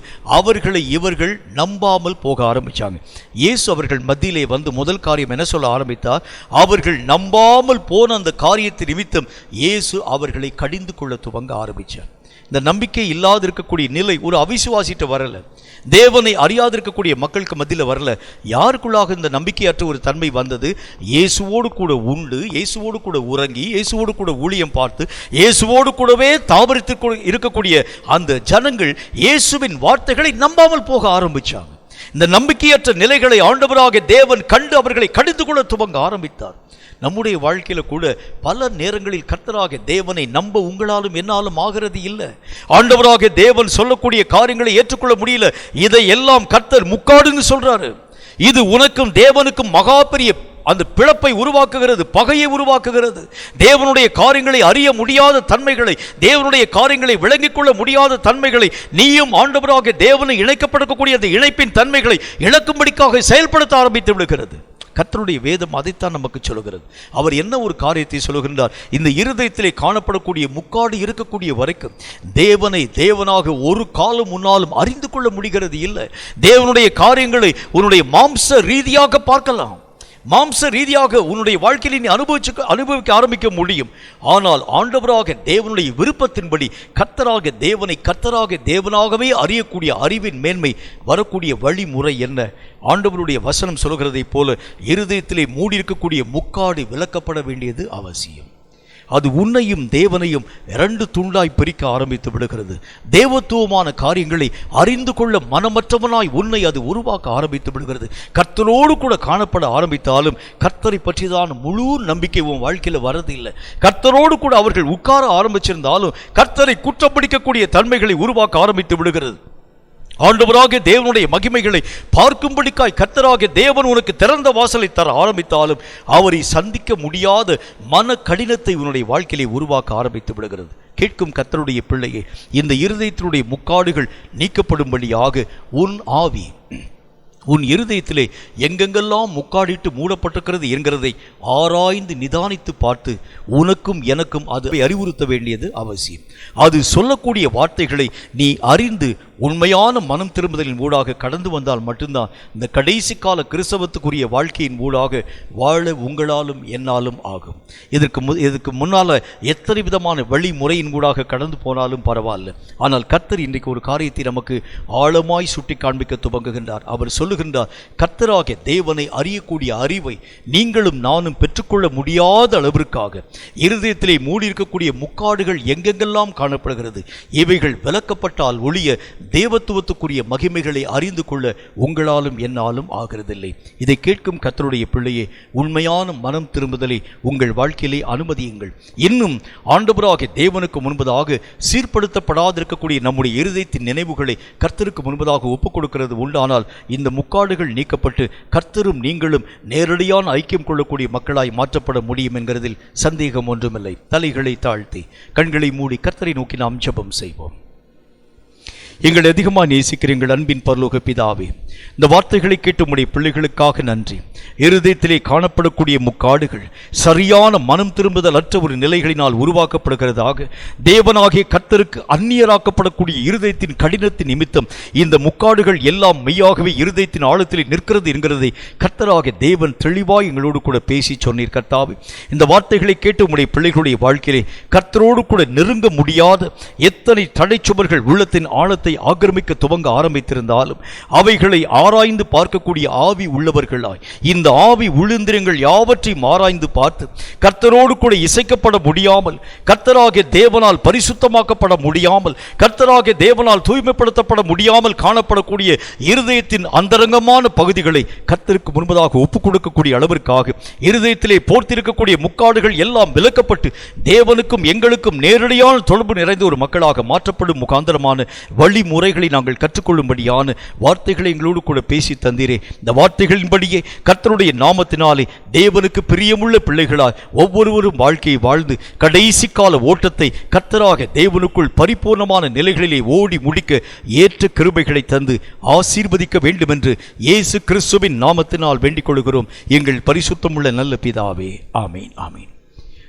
இவர்கள் நம்பாமல் போக ஆரம்பிச்சாங்க. இயேசு அவர்கள் மத்தியிலே வந்து முதல் காரியம் என்ன சொல்ல ஆரம்பித்தார்? அவர்கள் நம்பாமல் போன அந்த காரியத்தை நிமித்தம் இயேசு அவர்களை கடிந்து கொள்ள துவங்க ஆரம்பிச்சார். இந்த நம்பிக்கை இல்லாது இருக்கக்கூடிய நிலை ஒரு அவிசுவாசிட்ட வரல, தேவனை அறியாதிருக்கக்கூடிய மக்களுக்கு மத்தியில் வரல. யாருக்குள்ளாக இந்த நம்பிக்கையற்ற ஒரு தன்மை வந்தது? இயேசுவோடு கூட உண்டு, இயேசுவோடு கூட உறங்கி, இயேசுவோடு கூட ஊழியம் பார்த்து, இயேசுவோடு கூடவே தாபரித்து இருக்கக்கூடிய அந்த ஜனங்கள் இயேசுவின் வார்த்தைகளை நம்பாமல் போக ஆரம்பிச்சாங்க. இந்த நம்பிக்கையற்ற நிலைகளை ஆண்டவராக தேவன் கண்டு அவர்களை கடிந்து கொள்ள துவங்க ஆரம்பித்தார். நம்முடைய வாழ்க்கையில கூட பல நேரங்களில் கர்த்தராக தேவனை நம்ப உங்களாலும் என்னாலும் ஆகிறது இல்லை. ஆண்டவராக தேவன் சொல்லக்கூடிய காரியங்களை ஏற்றுக்கொள்ள முடியல. இதை எல்லாம் கர்த்தர் முக்காடுன்னு சொல்றாரு. இது உனக்கும் தேவனுக்கும் மகா பெரிய அந்த பிளப்பை உருவாக்குகிறது, பகையை உருவாக்குகிறது. தேவனுடைய காரியங்களை அறிய முடியாத தன்மைகளை, தேவனுடைய காரியங்களை விளங்கிக் கொள்ள முடியாத தன்மைகளை, நீயும் ஆண்டவராக தேவனை இணைக்கப்படக்கூடிய அந்த இணைப்பின் தன்மைகளை இழக்கும்படிக்காக செயல்படுத்த ஆரம்பித்து விடுகிறது. கர்த்தருடைய வேதம் அதைத்தான் நமக்கு சொல்லுகிறது. அவர் என்ன ஒரு காரியத்தை சொல்லுகின்றார்? இந்த இருதயத்திலே காணப்படக்கூடிய முக்காடு இருக்கக்கூடிய வரைக்கும் தேவனை தேவனாக ஒரு காலம் முன்னாலும் அறிந்து கொள்ள முடிகிறது இல்லை. தேவனுடைய காரியங்களை உன்னுடைய மாம்ச ரீதியாக பார்க்கலாம், மாம்ச ரீதியாக உன்னுடைய வாழ்க்கையில் நீ அனுபவிக்க ஆரம்பிக்க முடியும். ஆனால் ஆண்டவராக தேவனுடைய விருப்பத்தின்படி கர்த்தராக தேவனை கர்த்தராக தேவனாகவே அறியக்கூடிய அறிவின் மேன்மை வரக்கூடிய வழிமுறை என்ன? ஆண்டவருடைய வசனம் சொல்கிறதைப் போல இருதயத்திலே மூடியிருக்கக்கூடிய முக்காடு விலக்கப்பட வேண்டியது அவசியம். அது உன்னையும் தேவனையும் 2 துண்டாய் பிரிக்க ஆரம்பித்து விடுகிறது. தேவத்துவமான காரியங்களை அறிந்து கொள்ள மனமற்றவனாய் உன்னை அது உருவாக்க ஆரம்பித்து விடுகிறது. கர்த்தரோடு கூட காணப்பட ஆரம்பித்தாலும் கர்த்தரை பற்றிதான் முழு நம்பிக்கை உன் வாழ்க்கையில் வரதில்லை. கர்த்தரோடு கூட அவர்கள் உட்கார ஆரம்பிச்சிருந்தாலும் கர்த்தரை குற்றப்பிடிக்கக்கூடிய தன்மைகளை உருவாக்க ஆரம்பித்து விடுகிறது. ஆண்டவராக தேவனுடைய மகிமைகளை பார்க்கும்படிக்காய் கர்த்தராக தேவன் உனக்கு திறந்த வாசலை தர ஆரம்பித்தாலும் அவரை சந்திக்க முடியாத மன கடினத்தை உன்னுடைய வாழ்க்கையிலே உருவாக்க ஆரம்பித்து விடுகிறது. கேட்கும் கர்த்தருடைய பிள்ளையே, இந்த இருதயத்தினுடைய முக்காடுகள் நீக்கப்படும்படியாக உன் ஆவி உன் இருதயத்திலே எங்கெங்கெல்லாம் முக்காடிட்டு மூடப்பட்டிருக்கிறது என்கிறதை ஆராய்ந்து நிதானித்து பார்த்து உனக்கும் எனக்கும் அதை அறிவுறுத்த வேண்டியது அவசியம். அது சொல்லக்கூடிய வார்த்தைகளை நீ அறிந்து உண்மையான மனம் திரும்புதலின் ஊடாக கடந்து வந்தால் மட்டும்தான் இந்த கடைசி கால கிறிஸ்தவத்துக்குரிய வாழ்க்கையின் ஊடாக வாழ உங்களாலும் என்னாலும் ஆகும். இதற்கு முன்னால் எத்தனை விதமான வழிமுறையின் ஊடாக கடந்து போனாலும் பரவாயில்ல. ஆனால் கர்த்தர் இன்றைக்கு ஒரு காரியத்தை நமக்கு ஆழமாய் சுட்டி காண்பிக்க துவங்குகின்றார். அவர் சொல்லுகின்றார், கர்த்தராக தேவனை அறியக்கூடிய அறிவை நீங்களும் நானும் பெற்றுக்கொள்ள முடியாத அளவிற்காக இருதயத்திலே மூடியிருக்கக்கூடிய முக்காடுகள் எங்கெங்கெல்லாம் காணப்படுகிறது, இவைகள் விலக்கப்பட்டால் ஒழிய தேவத்துவத்துக்குரிய மகிமைகளை அறிந்து கொள்ள உங்களாலும் என்னாலும் ஆகிறதில்லை. இதை கேட்கும் கர்த்தருடைய பிள்ளையே, உண்மையான மனம் திரும்புதலை உங்கள் வாழ்க்கையிலே அனுமதியுங்கள். இன்னும் ஆண்டவராகிய தேவனுக்கு முன்பதாக சீர்படுத்தப்படாதிருக்கக்கூடிய நம்முடைய இருதயத்தின் நினைவுகளை கர்த்தருக்கு முன்பதாக ஒப்புக் கொடுக்கிறது உண்டானால் இந்த முக்காடுகள் நீக்கப்பட்டு கர்த்தரும் நீங்களும் நேரடியான ஐக்கியம் கொள்ளக்கூடிய மக்களாய் மாற்றப்பட முடியும் என்கிறதில் சந்தேகம் ஒன்றுமில்லை. தலைகளை தாழ்த்தி கண்களை மூடி கர்த்தரை நோக்கி நாம் ஜெபம் செய்வோம். எங்கள் அதிகமாக நேசிக்கிற எங்கள் அன்பின் பரலோக பிதாவே, இந்த வார்த்தைகளை கேட்டு உம்முடைய பிள்ளைகளுக்காக நன்றி. இருதயத்திலே காணப்படக்கூடிய முக்காடுகள் சரியான மனம் திரும்புதல் அற்ற ஒரு நிலைகளினால் உருவாக்கப்படுகிறதாக தேவனாகிய கர்த்தருக்கு அந்நியராக்கப்படக்கூடிய இருதயத்தின் கடினத்தின் நிமித்தம் இந்த முக்காடுகள் எல்லாம் மெய்யாகவே இருதயத்தின் ஆழத்திலே நிற்கிறது என்கிறதை கர்த்தராகிய தேவன் தெளிவாய் எங்களோடு கூட பேசி சொன்னீர். கர்த்தாவே, இந்த வார்த்தைகளை கேட்டு உம்முடைய பிள்ளைகளுடைய வாழ்க்கையிலே கர்த்தரோடு கூட நெருங்க முடியாத எத்தனை தடைச்சுவர்கள் உள்ளத்தின் ஆழத்தை ஆக்கிரமிக்க துவங்க ஆரம்பித்திருந்தாலும் அவைகளை ஆராய்ந்து பார்க்கக்கூடிய ஆவி உள்ளவர்களாய் இந்த ஆவி உள்ளிந்திரங்கள் யாவற்றையும் ஆராய்ந்து பார்த்து கர்த்தரோடு கூட இசைக்கப்பட முடியாமல், கர்த்தராகிய தேவனால் பரிசுத்தமாக்கப்பட முடியாமல், கர்த்தராகிய தேவனால் தூய்மைப்படுத்தப்பட முடியாமல் காணப்படக்கூடிய இருதயத்தின் அந்தரங்கமான பகுதிகளை கர்த்தருக்கு முன்பதாக ஒப்புக் கொடுக்கக்கூடிய அளவிற்காக இருதயத்திலே போர்த்திருக்கக்கூடிய முக்காடுகள் எல்லாம் விலக்கப்பட்டு தேவனுக்கும் எங்களுக்கும் நேரடியான தொடர்பு நிறைந்த ஒரு மக்களாக மாற்றப்படும் முகாந்தரமான வழிமுறைகளை நாங்கள் கற்றுக்கொள்ளும்படியான வார்த்தைகளை எங்களோடு கூட பேசி தந்தீரே. இந்த வார்த்தைகளின்படியே கர்த்தருடைய நாமத்தினாலே தேவனுக்கு பிரியமுள்ள பிள்ளைகளாய் ஒவ்வொருவரும் வாழ்க்கையை வாழ்ந்து கடைசி கால ஓட்டத்தை கர்த்தராக தேவனுக்குள் பரிபூர்ணமான நிலைகளிலே ஓடி முடிக்க ஏற்ற கிருபைகளை தந்து ஆசீர்வதிக்க வேண்டும் என்று இயேசு கிறிஸ்துவின் நாமத்தினால் வேண்டிக் கொள்கிறோம் எங்கள் பரிசுத்தமுள்ள நல்ல பிதாவே. ஆமீன், ஆமீன்.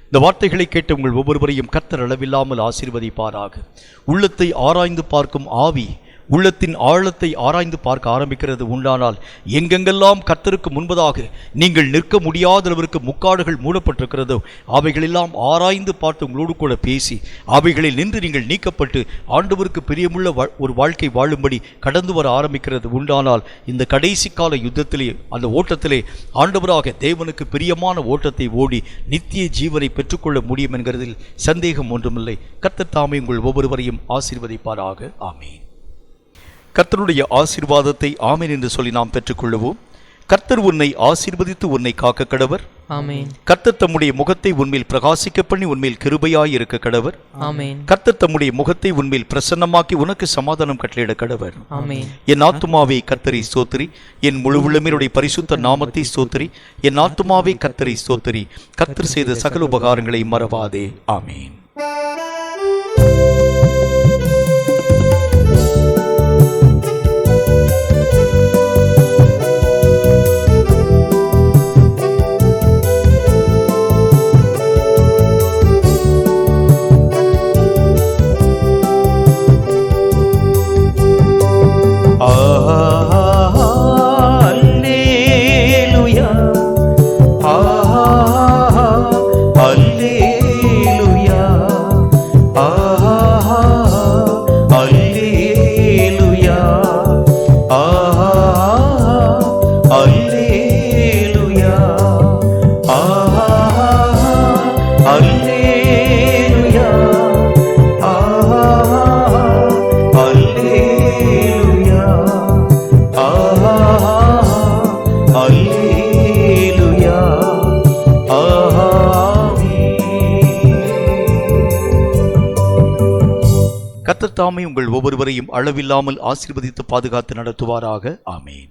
இந்த வார்த்தைகளை கேட்டு உங்கள் ஒவ்வொருவரையும் கர்த்தர் அளவில்லாமல் ஆசீர்வதிப்பாராக. உள்ளத்தை ஆராய்ந்து பார்க்கும் ஆவி உள்ளத்தின் ஆழத்தை ஆராய்ந்து பார்க்க ஆரம்பிக்கிறது உண்டானால் எங்கெங்கெல்லாம் கர்த்தருக்கு முன்பதாக நீங்கள் நிற்க முடியாத அளவிற்கு முக்காடுகள் மூடப்பட்டிருக்கிறதோ அவைகளெல்லாம் ஆராய்ந்து பார்த்து உங்களோடு கூட பேசி அவைகளில் நின்று நீங்கள் நீக்கப்பட்டு ஆண்டவருக்கு பிரியமுள்ள ஒரு வாழ்க்கை வாழும்படி கடந்து வர ஆரம்பிக்கிறது உண்டானால் இந்த கடைசி கால யுத்தத்திலே அந்த ஓட்டத்திலே ஆண்டவராக தேவனுக்கு பிரியமான ஓட்டத்தை ஓடி நித்திய ஜீவனை பெற்றுக்கொள்ள முடியும் என்கிறதில் சந்தேகம் ஒன்றுமில்லை. கர்த்தர் தாமே உங்கள் ஒவ்வொருவரையும் ஆசீர்வதிப்பாராக. ஆமீன். கர்த்தருடைய ஆசீர்வாதத்தை ஆமீன் என்று சொல்லி நாம் பெற்றுக்கொள்ளுவோம். கர்த்தர் உன்னை ஆசீர்வதித்து உன்னை காக்க கடவர். ஆமென். கர்த்தர் தம்முடைய முகத்தை உன்மேல் பிரகாசிக்க பண்ணி உன்மேல் கிருபையாய் இருக்க கடவர். ஆமென். கர்த்தர் தம்முடைய முகத்தை உன்மேல் பிரசன்னமாக்கி உனக்கு சமாதானம் கட்டளையிட கடவர். ஆமென். என் ஆத்துமாவே கர்த்தரை ஸ்தோத்திரி, என் முழு உள்ளமையுடைய பரிசுத்த நாமத்தை ஸ்தோத்திரி. என் ஆத்துமாவே கர்த்தரை ஸ்தோத்திரி, கர்த்தர் செய்த சகல உபகாரங்களை மறவாதே. ஆமீன். தாமே உங்கள் ஒவ்வொருவரையும் அளவில்லாமல் ஆசீர்வதித்து பாதுகாத்து நடத்துவாராக. ஆமேன்.